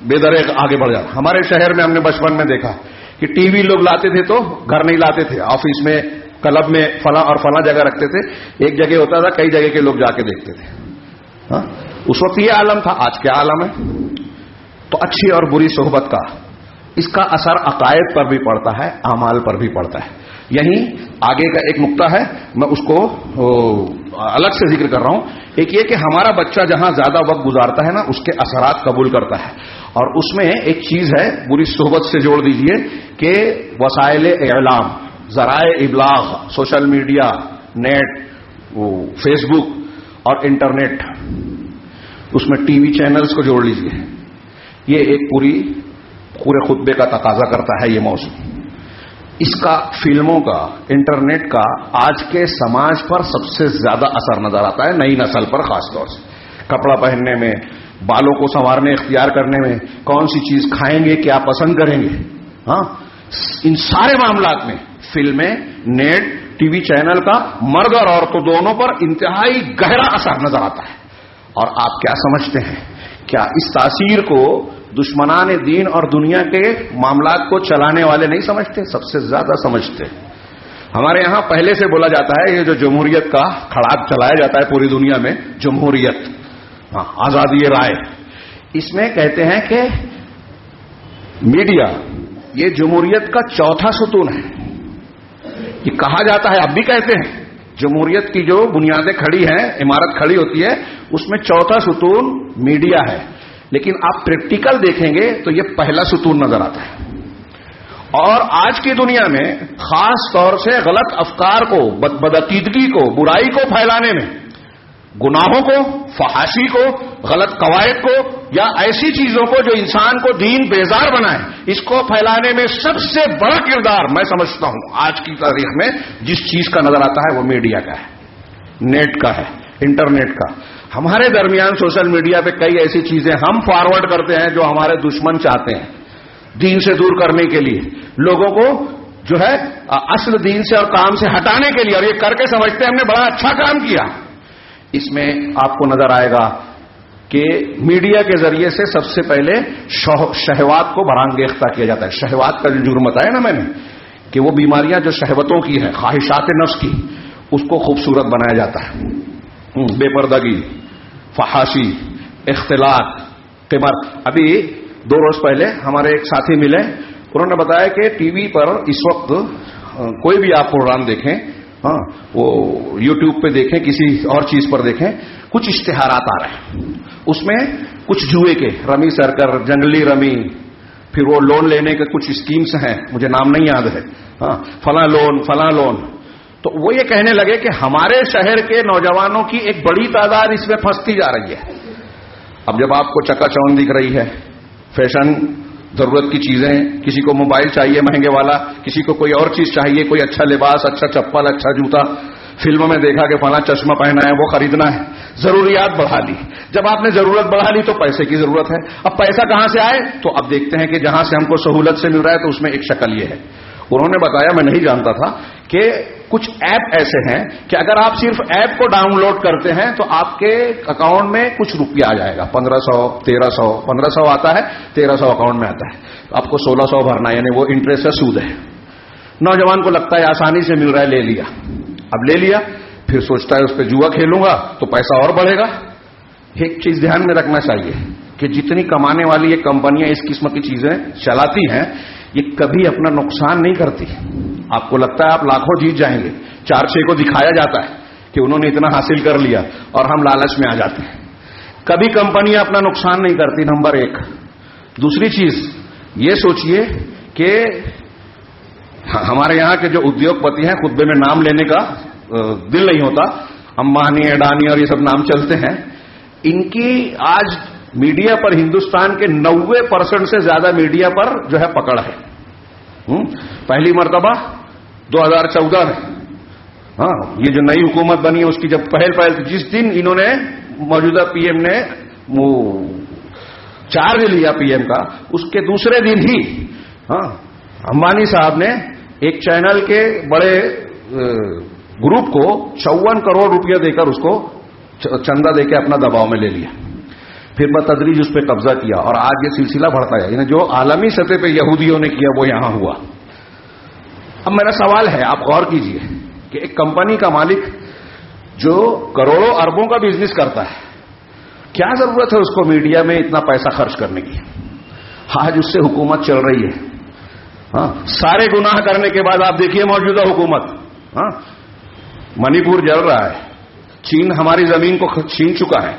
بے درے آگے بڑھ جاتے. ہمارے شہر میں ہم نے بچپن میں دیکھا کہ ٹی وی لوگ لاتے تھے تو گھر نہیں لاتے تھے، آفس میں کلب میں فلاں اور فلاں جگہ رکھتے تھے، ایک جگہ ہوتا تھا کئی جگہ کے لوگ جا کے دیکھتے تھے. ہاں اس وقت یہ عالم تھا، آج کیا عالم ہے. تو اچھی اور بری صحبت کا اس کا اثر عقائد پر بھی پڑتا ہے، اعمال پر بھی پڑتا ہے. یہیں آگے کا ایک نقطہ ہے، میں اس کو الگ سے ذکر کر رہا ہوں. ایک یہ کہ ہمارا بچہ جہاں زیادہ وقت گزارتا ہے نا، اس کے اثرات قبول کرتا ہے. اور اس میں ایک چیز ہے، بری صحبت سے جوڑ دیجئے، کہ وسائل اعلام، ذرائع ابلاغ، سوشل میڈیا، نیٹ، فیس بک اور انٹرنیٹ، اس میں ٹی وی چینلز کو جوڑ لیجئے. یہ ایک پورے خطبے کا تقاضا کرتا ہے یہ موضوع. اس کا، فلموں کا، انٹرنیٹ کا آج کے سماج پر سب سے زیادہ اثر نظر آتا ہے، نئی نسل پر خاص طور سے. کپڑا پہننے میں، بالوں کو سنوارنے اختیار کرنے میں، کون سی چیز کھائیں گے، کیا پسند کریں گے، ہاں ان سارے معاملات میں فلمیں، نیٹ، ٹی وی چینل کا مرد اور عورتوں دونوں پر انتہائی گہرا اثر نظر آتا ہے. اور آپ کیا سمجھتے ہیں، کیا اس تاثیر کو دشمنان دین اور دنیا کے معاملات کو چلانے والے نہیں سمجھتے؟ سب سے زیادہ سمجھتے. ہمارے یہاں پہلے سے بولا جاتا ہے، یہ جو جمہوریت کا کھڑاب چلایا جاتا ہے پوری دنیا میں، جمہوریت، ہاں آزادی رائے، اس میں کہتے ہیں کہ میڈیا یہ جمہوریت کا چوتھا ستون ہے. یہ کہا جاتا ہے، اب بھی کہتے ہیں، جمہوریت کی جو بنیادیں کھڑی ہیں، عمارت کھڑی ہوتی ہے، اس میں چوتھا ستون میڈیا ہے. لیکن آپ پریکٹیکل دیکھیں گے تو یہ پہلا ستون نظر آتا ہے. اور آج کی دنیا میں خاص طور سے غلط افکار کو، بدعقیدگی کو، برائی کو پھیلانے میں، گناہوں کو، فحاشی کو، غلط قواعد کو، یا ایسی چیزوں کو جو انسان کو دین بیزار بنائے، اس کو پھیلانے میں سب سے بڑا کردار میں سمجھتا ہوں آج کی تاریخ میں جس چیز کا نظر آتا ہے وہ میڈیا کا ہے، نیٹ کا ہے، انٹرنیٹ کا. ہمارے درمیان سوشل میڈیا پہ کئی ایسی چیزیں ہم فارورڈ کرتے ہیں جو ہمارے دشمن چاہتے ہیں دین سے دور کرنے کے لیے، لوگوں کو جو ہے اصل دین سے اور کام سے ہٹانے کے لیے، اور یہ کر کے سمجھتے ہیں ہم نے بڑا اچھا کام کیا. اس میں آپ کو نظر آئے گا کہ میڈیا کے ذریعے سے سب سے پہلے شہوات کو برانگیختہ کیا جاتا ہے. شہوات کا جو جرم بتایا نا میں نے، کہ وہ بیماریاں جو شہوتوں کی ہیں، خواہشات نفس کی، اس کو خوبصورت بنایا جاتا ہے. بے پردگی، فحاشی، اختلاط، قمار. ابھی 2 روز پہلے ہمارے ایک ساتھی ملے، انہوں نے بتایا کہ ٹی وی پر اس وقت کوئی بھی آپ پروگرام دیکھیں، ہاں وہ یوٹیوب پہ دیکھیں، کسی اور چیز پر دیکھیں، کچھ اشتہارات آ رہے ہیں، اس میں کچھ جوئے کے، رمی سرکر، جنگلی رمی، پھر وہ لون لینے کے کچھ اسکیمز ہیں، مجھے نام نہیں یاد ہے، ہاں فلاں لون. تو وہ یہ کہنے لگے کہ ہمارے شہر کے نوجوانوں کی ایک بڑی تعداد اس میں پھنستی جا رہی ہے. اب جب آپ کو چکا چوند دکھ رہی ہے، فیشن، ضرورت کی چیزیں، کسی کو موبائل چاہیے مہنگے والا، کسی کو کوئی اور چیز چاہیے، کوئی اچھا لباس، اچھا چپل، اچھا جوتا، فلموں میں دیکھا کہ فلاں چشمہ پہنا ہے، وہ خریدنا ہے، ضروریات بڑھا لی. جب آپ نے ضرورت بڑھا لی تو پیسے کی ضرورت ہے. اب پیسہ کہاں سے آئے؟ تو اب دیکھتے ہیں کہ جہاں سے ہم کو سہولت سے مل رہا ہے تو اس میں ایک شکل یہ ہے. انہوں نے بتایا، میں نہیں جانتا تھا، کہ کچھ ایپ ایسے ہیں کہ اگر آپ صرف ایپ کو ڈاؤن لوڈ کرتے ہیں تو آپ کے اکاؤنٹ میں کچھ روپیہ آ جائے گا، 1500، 1300، 1500 آتا ہے، 1300 اکاؤنٹ میں آتا ہے، آپ کو 1600 بھرنا، یعنی وہ انٹرسٹ ہے، سود ہے. نوجوان کو لگتا ہے آسانی سے مل رہا ہے، لے لیا. اب لے لیا، پھر سوچتا ہے اس پہ جوا کھیلوں گا تو پیسہ اور بڑھے گا. ایک چیز دھیان میں رکھنا چاہیے کہ جتنی کمانے والی یہ کمپنیاں اس قسم کی چیزیں چلاتی ہیں، یہ کبھی اپنا نقصان نہیں کرتی. آپ کو لگتا ہے آپ لاکھوں جیت جائیں گے، 4-6 کو دکھایا جاتا ہے کہ انہوں نے اتنا حاصل کر لیا اور ہم لالچ میں آ جاتے ہیں. کبھی کمپنیاں اپنا نقصان نہیں کرتی، نمبر 1. دوسری چیز یہ سوچئے کہ ہمارے یہاں کے جو ادیوگ پتی ہیں، خطبے میں نام لینے کا دل نہیں ہوتا، امبانی، اڈانی اور یہ سب نام چلتے ہیں، ان کی آج میڈیا پر، ہندوستان کے 90% سے زیادہ میڈیا پر جو ہے پکڑ ہے. پہلی مرتبہ 2014 میں، ہاں یہ جو نئی حکومت بنی ہے اس کی جب پہل جس دن انہوں نے، موجودہ پی ایم نے چارج لیا پی ایم کا، اس کے دوسرے دن ہی ہاں امبانی صاحب نے ایک چینل کے بڑے گروپ کو 54 کروڑ روپیہ دے کر اس کو چندہ دے کے اپنا دباؤ میں لے لیا. پھر بتدریج اس پہ قبضہ کیا اور آج یہ سلسلہ بڑھتا ہے. یعنی جو عالمی سطح پہ یہودیوں نے کیا وہ یہاں ہوا. اب میرا سوال ہے, آپ غور کیجئے کہ ایک کمپنی کا مالک جو کروڑوں اربوں کا بزنس کرتا ہے, کیا ضرورت ہے اس کو میڈیا میں اتنا پیسہ خرچ کرنے کی؟ آج اس سے حکومت چل رہی ہے. ہاں, سارے گناہ کرنے کے بعد آپ دیکھیے موجودہ حکومت, ہاں, منی پور جل رہا ہے, چین ہماری زمین کو چھین چکا ہے,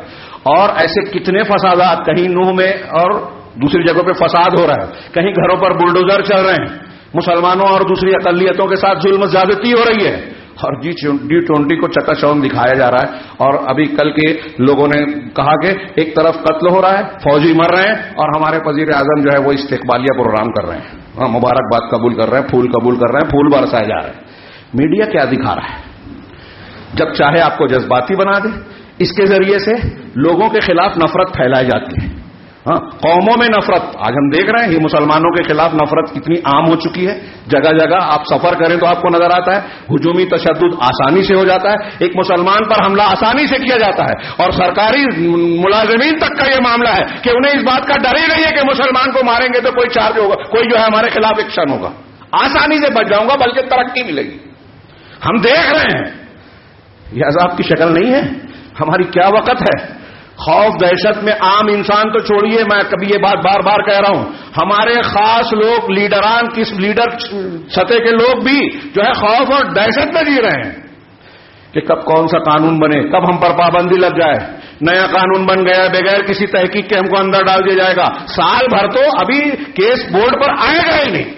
اور ایسے کتنے فسادات, کہیں نوح میں اور دوسری جگہوں پہ فساد ہو رہا ہے, کہیں گھروں پر بلڈوزر چل رہے ہیں, مسلمانوں اور دوسری اقلیتوں کے ساتھ ظلم زیادتی ہو رہی ہے, اور G20 کو چکا چوند دکھایا جا رہا ہے. اور ابھی کل کے لوگوں نے کہا کہ ایک طرف قتل ہو رہا ہے, فوجی مر رہے ہیں, اور ہمارے وزیر اعظم جو ہے وہ استقبالیہ پروگرام کر رہے ہیں, مبارکباد قبول کر رہے ہیں, پھول قبول کر رہے ہیں, پھول برسائے جا رہے ہیں. میڈیا کیا دکھا رہا ہے؟ جب چاہے آپ کو جذباتی بنا دے, اس کے ذریعے سے لوگوں کے خلاف نفرت پھیلائی جاتی ہے. ہاں, قوموں میں نفرت, آج ہم دیکھ رہے ہیں یہ مسلمانوں کے خلاف نفرت کتنی عام ہو چکی ہے. جگہ جگہ آپ سفر کریں تو آپ کو نظر آتا ہے ہجومی تشدد آسانی سے ہو جاتا ہے, ایک مسلمان پر حملہ آسانی سے کیا جاتا ہے, اور سرکاری ملازمین تک کا یہ معاملہ ہے کہ انہیں اس بات کا ڈر ہی نہیں ہے کہ مسلمان کو ماریں گے تو کوئی چارج ہوگا, کوئی جو ہے ہمارے خلاف ایکشن ہوگا, آسانی سے بچ جاؤں گا, بلکہ ترقی ملے گی. ہم دیکھ رہے ہیں یہ عذاب کی شکل نہیں ہے. ہماری کیا وقت ہے؟ خوف دہشت میں عام انسان تو چھوڑیے, میں کبھی یہ بات بار بار کہہ رہا ہوں, ہمارے خاص لوگ, لیڈران, کس لیڈر سطح کے لوگ بھی جو ہے خوف اور دہشت میں جی رہے ہیں کہ کب کون سا قانون بنے, کب ہم پر پابندی لگ جائے. نیا قانون بن گیا, بغیر کسی تحقیق کے ہم کو اندر ڈال دیا جائے گا. سال بھر تو ابھی کیس بورڈ پر آئے گا ہی نہیں,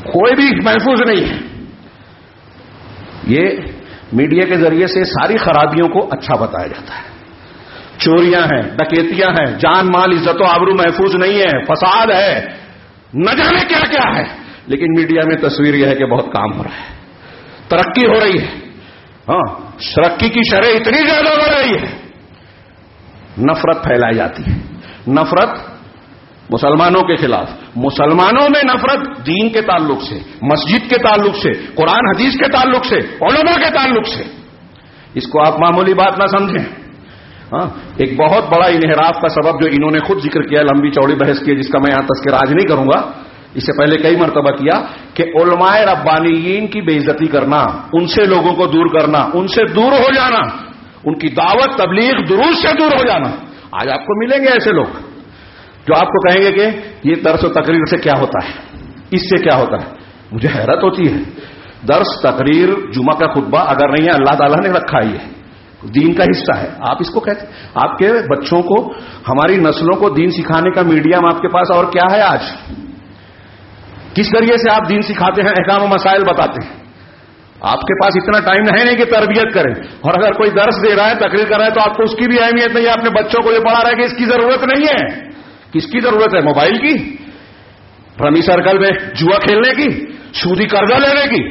کوئی بھی محفوظ نہیں ہے. یہ میڈیا کے ذریعے سے ساری خرابیوں کو اچھا بتایا جاتا ہے. چوریاں ہیں, ڈکیتیاں ہیں, جان مال عزت و آبرو محفوظ نہیں ہے, فساد ہے, نہ جانے کیا کیا ہے, لیکن میڈیا میں تصویر یہ ہے کہ بہت کام ہو رہا ہے, ترقی ہو رہی ہے. ہاں, ترقی کی شرح اتنی زیادہ بڑھ رہی ہے, نفرت پھیلائی جاتی ہے. نفرت مسلمانوں کے خلاف, مسلمانوں میں نفرت دین کے تعلق سے, مسجد کے تعلق سے, قرآن حدیث کے تعلق سے, علماء کے تعلق سے. اس کو آپ معمولی بات نہ سمجھیں. ہاں, ایک بہت بڑا انحراف کا سبب جو انہوں نے خود ذکر کیا, لمبی چوڑی بحث کی, جس کا میں یہاں تذکرہ آج نہیں کروں گا, اس سے پہلے کئی مرتبہ کیا, کہ علماء ربانیین کی بے عزتی کرنا, ان سے لوگوں کو دور کرنا, ان سے دور ہو جانا, ان کی دعوت تبلیغ دروس سے دور ہو جانا. آج آپ کو ملیں گے ایسے لوگ جو آپ کو کہیں گے کہ یہ درس و تقریر سے کیا ہوتا ہے, اس سے کیا ہوتا ہے. مجھے حیرت ہوتی ہے, درس تقریر جمعہ کا خطبہ اگر نہیں ہے, اللہ تعالیٰ نے رکھا ہی ہے, دین کا حصہ ہے, آپ اس کو کہتے ہیں. آپ کے بچوں کو, ہماری نسلوں کو دین سکھانے کا میڈیم آپ کے پاس اور کیا ہے آج؟ کس ذریعے سے آپ دین سکھاتے ہیں, احکام و مسائل بتاتے ہیں. آپ کے پاس اتنا ٹائم ہے نہیں کہ تربیت کریں, اور اگر کوئی درس دے رہا ہے, تقریر کر رہا ہے, تو آپ کو اس کی بھی اہمیت نہیں ہے. اپنے بچوں کو یہ پڑھا رہا ہے کہ اس کی ضرورت نہیں ہے. کس کی ضرورت ہے؟ موبائل کی, رمی سرکل میں جوا کھیلنے کی, سودی قرضہ لینے کی.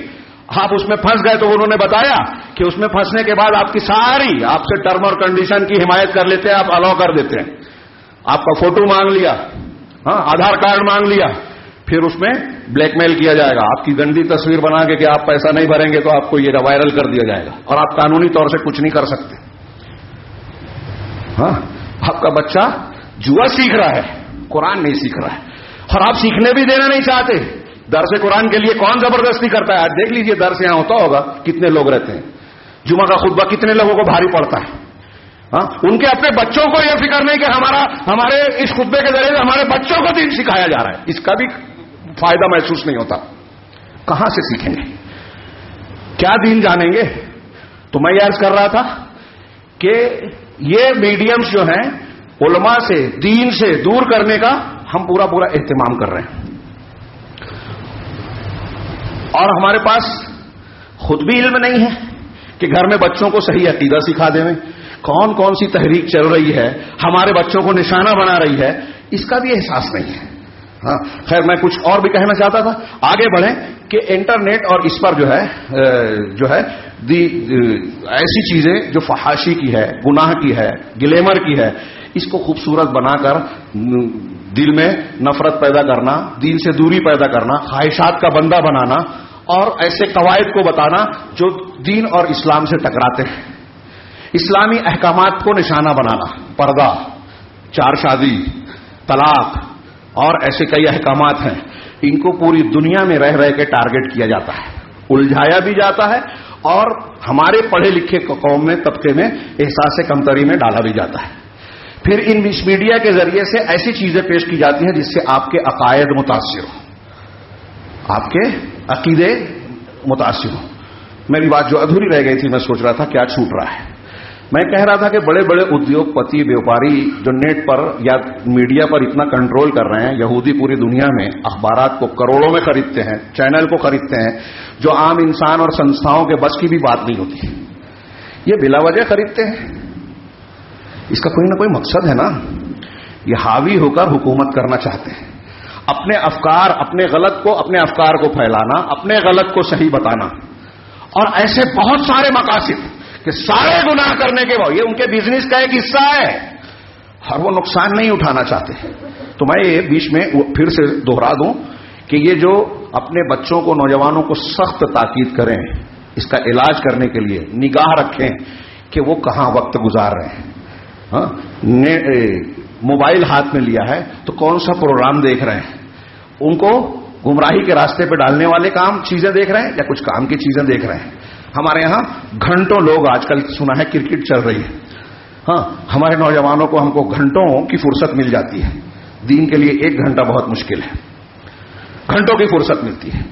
آپ اس میں پھنس گئے تو انہوں نے بتایا کہ اس میں پھنسنے کے بعد آپ کی ساری, آپ سے ٹرم اور کنڈیشن کی حمایت کر لیتے ہیں, آپ الاؤ کر دیتے ہیں. آپ کا فوٹو مانگ لیا, ہاں, آدھار کارڈ مانگ لیا, پھر اس میں بلیک میل کیا جائے گا, آپ کی گندی تصویر بنا کے کہ آپ پیسہ نہیں بھریں گے تو آپ کو یہ وائرل کر دیا جائے گا, اور آپ قانونی طور سے کچھ نہیں کر سکتے. ہاں, آپ کا بچہ جوا سیکھ رہا ہے, قرآن نہیں سیکھ رہا ہے, اور آپ سیکھنے بھی دینا نہیں چاہتے. درس قرآن کے لیے کون زبردستی کرتا ہے؟ آج دیکھ لیجئے درس یہاں ہوتا ہوگا, کتنے لوگ رہتے ہیں, جمعہ کا خطبہ کتنے لوگوں کو بھاری پڑتا ہے. ہاں, ان کے اپنے بچوں کو یہ فکر نہیں کہ ہمارے اس خطبے کے ذریعے ہمارے بچوں کو دین سکھایا جا رہا ہے, اس کا بھی فائدہ محسوس نہیں ہوتا. کہاں سے سیکھیں گے, کیا دین جانیں گے؟ تو میں یہ عرض کر رہا تھا کہ یہ میڈیمز جو ہیں علماء سے, دین سے دور کرنے کا ہم پورا اہتمام کر رہے ہیں. اور ہمارے پاس خود بھی علم نہیں ہے کہ گھر میں بچوں کو صحیح عقیدہ سکھا دیں. کون کون سی تحریک چل رہی ہے, ہمارے بچوں کو نشانہ بنا رہی ہے, اس کا بھی احساس نہیں ہے. ہاں, خیر, میں کچھ اور بھی کہنا چاہتا تھا. آگے بڑھیں کہ انٹرنیٹ اور اس پر جو ہے ایسی چیزیں جو فحاشی کی ہے, گناہ کی ہے, گلیمر کی ہے, اس کو خوبصورت بنا کر دل میں نفرت پیدا کرنا, دین سے دوری پیدا کرنا, خواہشات کا بندہ بنانا, اور ایسے قواعد کو بتانا جو دین اور اسلام سے ٹکراتے ہیں. اسلامی احکامات کو نشانہ بنانا، پردہ، چار شادی، طلاق اور ایسے کئی احکامات ہیں، ان کو پوری دنیا میں رہ رہ کے ٹارگٹ کیا جاتا ہے، الجھایا بھی جاتا ہے اور ہمارے پڑھے لکھے قوم میں، طبقے میں احساس کمتری میں ڈالا بھی جاتا ہے۔ پھر ان میڈیا کے ذریعے سے ایسی چیزیں پیش کی جاتی ہیں جس سے آپ کے عقائد متاثر ہوں، آپ کے عقیدے متاثر ہوں۔ میری بات جو ادھوری رہ گئی تھی، میں سوچ رہا تھا کیا چھوٹ رہا ہے۔ میں کہہ رہا تھا کہ بڑے بڑے ادیوگ پتی، بیوپاری جو نیٹ پر یا میڈیا پر اتنا کنٹرول کر رہے ہیں، یہودی پوری دنیا میں اخبارات کو کروڑوں میں خریدتے ہیں، چینل کو خریدتے ہیں، جو عام انسان اور سنستھاؤں کے بس کی بھی بات نہیں ہوتی، یہ بلا وجہ خریدتے ہیں۔ اس کا کوئی نہ کوئی مقصد ہے نا، یہ حاوی ہو کر حکومت کرنا چاہتے ہیں، اپنے افکار، اپنے افکار کو پھیلانا، اپنے غلط کو صحیح بتانا، اور ایسے بہت سارے مقاصد کہ سارے گناہ کرنے کے بعد یہ ان کے بزنس کا ایک حصہ ہے اور وہ نقصان نہیں اٹھانا چاہتے۔ تو میں یہ بیچ میں پھر سے دوہرا دوں کہ یہ جو اپنے بچوں کو، نوجوانوں کو سخت تاکید کریں، اس کا علاج کرنے کے لیے نگاہ رکھیں کہ وہ کہاں وقت گزار رہے ہیں۔ موبائل ہاتھ میں لیا ہے تو کون سا پروگرام دیکھ رہے ہیں، ان کو گمراہی کے راستے پہ ڈالنے والے چیزیں دیکھ رہے ہیں یا کچھ کام کی چیزیں دیکھ رہے ہیں۔ ہمارے یہاں گھنٹوں لوگ، آج کل سنا ہے کرکٹ چل رہی ہے، ہمارے نوجوانوں کو، ہم کو گھنٹوں کی فرصت مل جاتی ہے، دین کے لیے 1 گھنٹہ بہت مشکل ہے، گھنٹوں کی فرصت ملتی ہے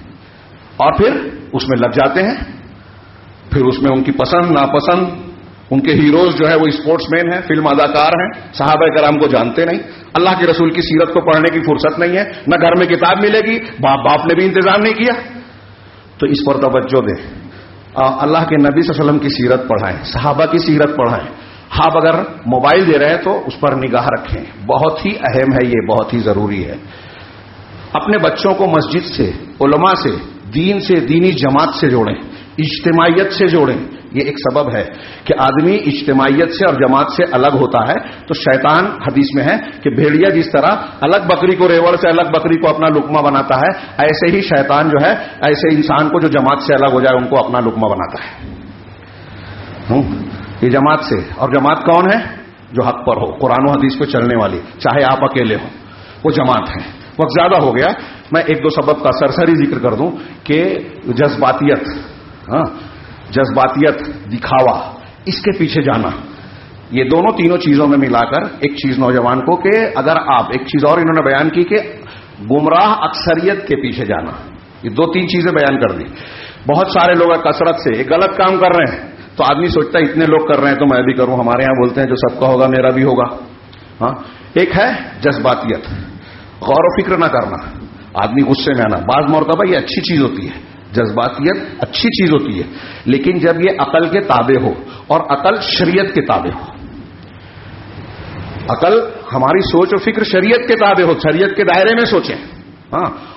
اور پھر اس میں لگ جاتے ہیں، پھر اس میں ان کی پسند ناپسند، ان کے ہیروز جو ہے وہ اسپورٹس مین ہیں، فلم اداکار ہیں، صحابہ کرام کو جانتے نہیں، اللہ کے رسول کی سیرت کو پڑھنے کی فرصت نہیں ہے، نہ گھر میں کتاب ملے گی، باپ نے بھی انتظام نہیں کیا۔ تو اس پر توجہ دیں، اللہ کے نبی صلی اللہ علیہ وسلم کی سیرت پڑھائیں، صحابہ کی سیرت پڑھائیں۔ آپ اگر موبائل دے رہے ہیں تو اس پر نگاہ رکھیں، بہت ہی اہم ہے، یہ بہت ہی ضروری ہے۔ اپنے بچوں کو مسجد سے، علماء سے، دین سے، دینی جماعت سے جوڑیں، اجتماعیت سے جوڑیں۔ یہ ایک سبب ہے کہ آدمی اجتماعیت سے اور جماعت سے الگ ہوتا ہے تو شیطان، حدیث میں ہے کہ بھیڑیا جس طرح الگ بکری کو، ریوڑ سے الگ بکری کو اپنا لقمہ بناتا ہے، ایسے ہی شیطان جو ہے ایسے انسان کو جو جماعت سے الگ ہو جائے ان کو اپنا لقمہ بناتا ہے۔ یہ جماعت سے، اور جماعت کون ہے؟ جو حق پر ہو، قرآن و حدیث پہ چلنے والی، چاہے آپ اکیلے ہو، وہ جماعت ہے۔ وقت زیادہ ہو گیا، میں 1-2 سبب کا سرسری ذکر کر دوں کہ جذباتیت، دکھاوا، اس کے پیچھے جانا، یہ دونوں تینوں چیزوں میں ملا کر ایک چیز نوجوان کو، کہ اگر آپ، ایک چیز اور انہوں نے بیان کی کہ گمراہ اکثریت کے پیچھے جانا، یہ 2-3 چیزیں بیان کر دی۔ بہت سارے لوگ کثرت سے ایک غلط کام کر رہے ہیں تو آدمی سوچتا ہے اتنے لوگ کر رہے ہیں تو میں بھی کروں، ہمارے یہاں بولتے ہیں جو سب کا ہوگا میرا بھی ہوگا۔ ایک ہے جذباتیت، غور و فکر نہ کرنا، آدمی غصے میں آنا، بعض مرتبہ یہ اچھی چیز ہوتی ہے، جذباتیت اچھی چیز ہوتی ہے، لیکن جب یہ عقل کے تابع ہو، اور عقل شریعت کے تابع ہو، عقل ہماری سوچ و فکر شریعت کے تابع ہو، شریعت کے دائرے میں سوچیں،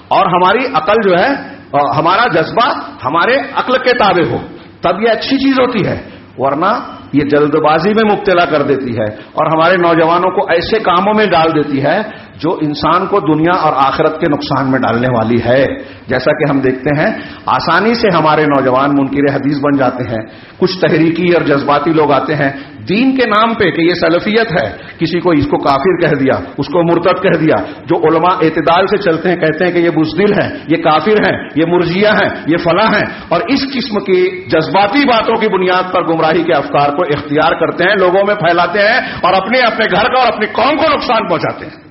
اور ہماری عقل جو ہے، ہمارا جذبہ ہمارے عقل کے تابع ہو، تب یہ اچھی چیز ہوتی ہے، ورنہ یہ جلد بازی میں مبتلا کر دیتی ہے اور ہمارے نوجوانوں کو ایسے کاموں میں ڈال دیتی ہے جو انسان کو دنیا اور آخرت کے نقصان میں ڈالنے والی ہے۔ جیسا کہ ہم دیکھتے ہیں آسانی سے ہمارے نوجوان منکر حدیث بن جاتے ہیں، کچھ تحریکی اور جذباتی لوگ آتے ہیں دین کے نام پہ کہ یہ سلفیت ہے، کسی کو اس کو کافر کہہ دیا، اس کو مرتد کہہ دیا۔ جو علماء اعتدال سے چلتے ہیں کہتے ہیں کہ یہ بزدل ہیں، یہ کافر ہیں، یہ مرجیہ ہیں، یہ فلاں ہیں، اور اس قسم کی جذباتی باتوں کی بنیاد پر گمراہی کے افکار کو اختیار کرتے ہیں، لوگوں میں پھیلاتے ہیں اور اپنے گھر کا اور اپنی قوم کو نقصان پہنچاتے ہیں۔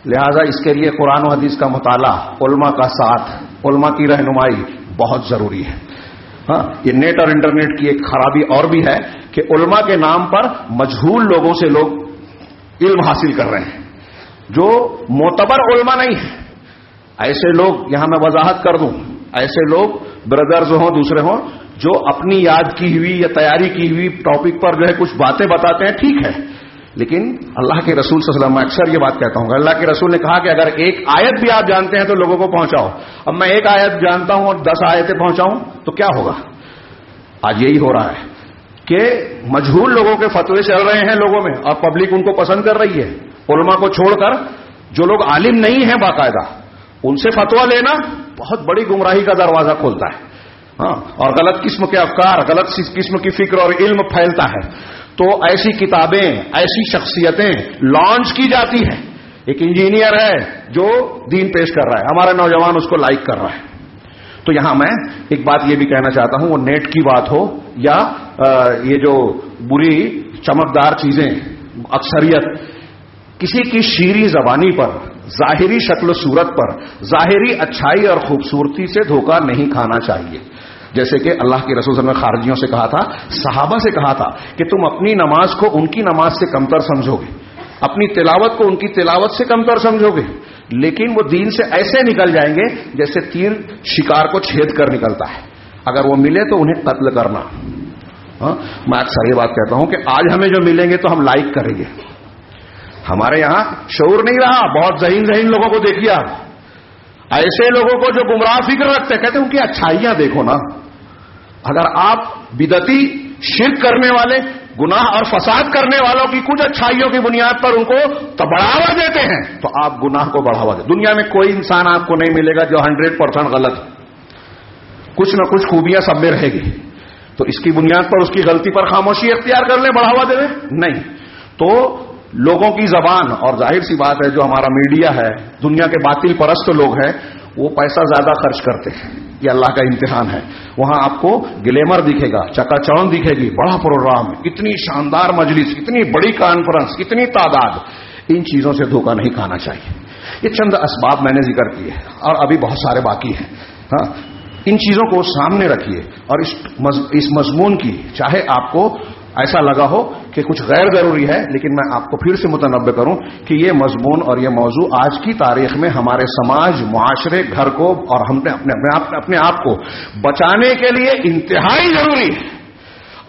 لہذا اس کے لیے قرآن و حدیث کا مطالعہ، علماء کا ساتھ، علماء کی رہنمائی بہت ضروری ہے۔ یہ نیٹ اور انٹرنیٹ کی ایک خرابی اور بھی ہے کہ علماء کے نام پر مجہول لوگوں سے لوگ علم حاصل کر رہے ہیں جو معتبر علماء نہیں ہیں۔ ایسے لوگ، یہاں میں وضاحت کر دوں، ایسے لوگ بردرز ہوں، دوسرے ہوں، جو اپنی یاد کی ہوئی یا تیاری کی ہوئی ٹاپک پر جو ہے کچھ باتیں بتاتے ہیں، ٹھیک ہے، لیکن اللہ کے رسول صلی اللہ علیہ وسلم، میں اکثر یہ بات کہتا ہوں کہ اللہ کے رسول نے کہا کہ اگر ایک آیت بھی آپ جانتے ہیں تو لوگوں کو پہنچاؤ۔ اب میں ایک آیت جانتا ہوں اور 10 آیتیں پہنچاؤں تو کیا ہوگا؟ آج یہی ہو رہا ہے کہ مجہول لوگوں کے فتوے چل رہے ہیں لوگوں میں اور پبلک ان کو پسند کر رہی ہے۔ علماء کو چھوڑ کر جو لوگ عالم نہیں ہیں باقاعدہ، ان سے فتویٰ لینا بہت بڑی گمراہی کا دروازہ کھولتا ہے، اور غلط قسم کے افکار، غلط قسم کی فکر اور علم پھیلتا ہے۔ تو ایسی کتابیں، ایسی شخصیتیں لانچ کی جاتی ہیں. ایک انجینئر ہے جو دین پیش کر رہا ہے، ہمارا نوجوان اس کو لائک کر رہا ہے. تو یہاں میں ایک بات یہ بھی کہنا چاہتا ہوں، وہ نیٹ کی بات ہو یا یہ جو بری چمکدار چیزیں، اکثریت کسی کی شیریں زبانی پر، ظاہری شکل و صورت پر، ظاہری اچھائی اور خوبصورتی سے دھوکہ نہیں کھانا چاہیے. جیسے کہ اللہ کے رسول صلی اللہ علیہ وسلم نے خارجیوں سے کہا تھا، صحابہ سے کہا تھا کہ تم اپنی نماز کو ان کی نماز سے کمتر سمجھو گے، اپنی تلاوت کو ان کی تلاوت سے کمتر سمجھو گے، لیکن وہ دین سے ایسے نکل جائیں گے جیسے تیر شکار کو چھید کر نکلتا ہے. اگر وہ ملے تو انہیں قتل کرنا. میں اکثر یہ بات کہتا ہوں کہ آج ہمیں جو ملیں گے تو ہم لائک کریں گے. ہمارے یہاں شعور نہیں رہا. بہت ذہین لوگوں کو دیکھیے آپ، ایسے لوگوں کو جو گمراہ فکر رکھتے ہیں، کہتے ہیں ان کی اچھائیاں دیکھو نا. اگر آپ بدعتی، شرک کرنے والے، گناہ اور فساد کرنے والوں کی کچھ اچھائیوں کی بنیاد پر ان کو بڑھاوا دیتے ہیں تو آپ گناہ کو بڑھاوا دیں. دنیا میں کوئی انسان آپ کو نہیں ملے گا جو 100% غلط ہے. کچھ نہ کچھ خوبیاں سب میں رہے گی. تو اس کی بنیاد پر اس کی غلطی پر خاموشی اختیار کر لیں، بڑھاوا دے دیں؟ نہیں. تو لوگوں کی زبان، اور ظاہر سی بات ہے جو ہمارا میڈیا ہے، دنیا کے باطل پرست لوگ ہیں، وہ پیسہ زیادہ خرچ کرتے ہیں. یہ اللہ کا امتحان ہے. وہاں آپ کو گلیمر دکھے گا، چکا چوند دکھے گی، بڑا پروگرام، اتنی شاندار مجلس، اتنی بڑی کانفرنس، اتنی تعداد. ان چیزوں سے دھوکہ نہیں کھانا چاہیے. یہ چند اسباب میں نے ذکر کیے اور ابھی بہت سارے باقی ہیں. ہاں، ان چیزوں کو سامنے رکھیے اور اس مضمون کی، چاہے آپ کو ایسا لگا ہو کہ کچھ غیر ضروری ہے، لیکن میں آپ کو پھر سے متنبہ کروں کہ یہ مضمون اور یہ موضوع آج کی تاریخ میں ہمارے سماج، معاشرے، گھر کو اور ہم نے اپنے آپ کو بچانے کے لیے انتہائی ضروری ہے.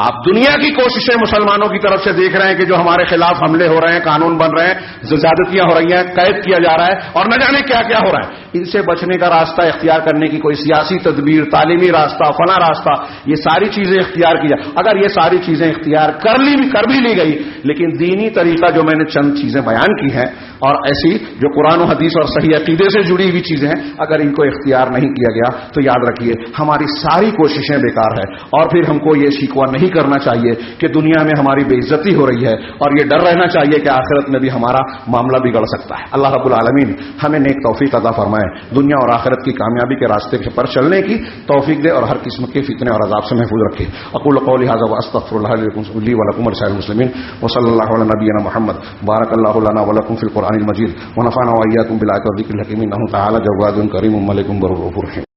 آپ دنیا کی کوششیں مسلمانوں کی طرف سے دیکھ رہے ہیں کہ جو ہمارے خلاف حملے ہو رہے ہیں، قانون بن رہے ہیں، زیادتیاں ہو رہی ہیں، قید کیا جا رہا ہے اور نہ جانے کیا کیا ہو رہا ہے. ان سے بچنے کا راستہ اختیار کرنے کی کوئی سیاسی تدبیر، تعلیمی راستہ، فلاں راستہ، یہ ساری چیزیں اختیار کی جائے. اگر یہ ساری چیزیں اختیار کر بھی لی گئی، لیکن دینی طریقہ جو میں نے چند چیزیں بیان کی ہیں اور ایسی جو قرآن و حدیث اور صحیح عقیدے سے جڑی ہوئی چیزیں ہیں، اگر ان کو اختیار نہیں کیا گیا تو یاد رکھیے ہماری ساری کوششیں بیکار ہے. اور پھر ہم کو یہ شکوہ نہیں کرنا چاہیے کہ دنیا میں ہماری بے عزتی ہو رہی ہے، اور یہ ڈر رہنا چاہیے کہ آخرت میں بھی ہمارا معاملہ بگڑ سکتا ہے. اللہ رب العالمین ہمیں نیک توفیق عطا فرمائے، دنیا اور آخرت کی کامیابی کے راستے پر چلنے کی توفیق دے اور ہر قسم کے فتنے اور عذاب سے محفوظ رکھے. اقول قولی ھذا واستغفر اللہ لی ولکم ولسائر المسلمین وصلی اللہ علی نبینا محمد. بارک اللہ لنا ولکم فی القرآن المجید ونفعنا وإياكم بالآيات والذکر الحکیم. انہ تعالی جواد کریم ملک برؤوف رحیم.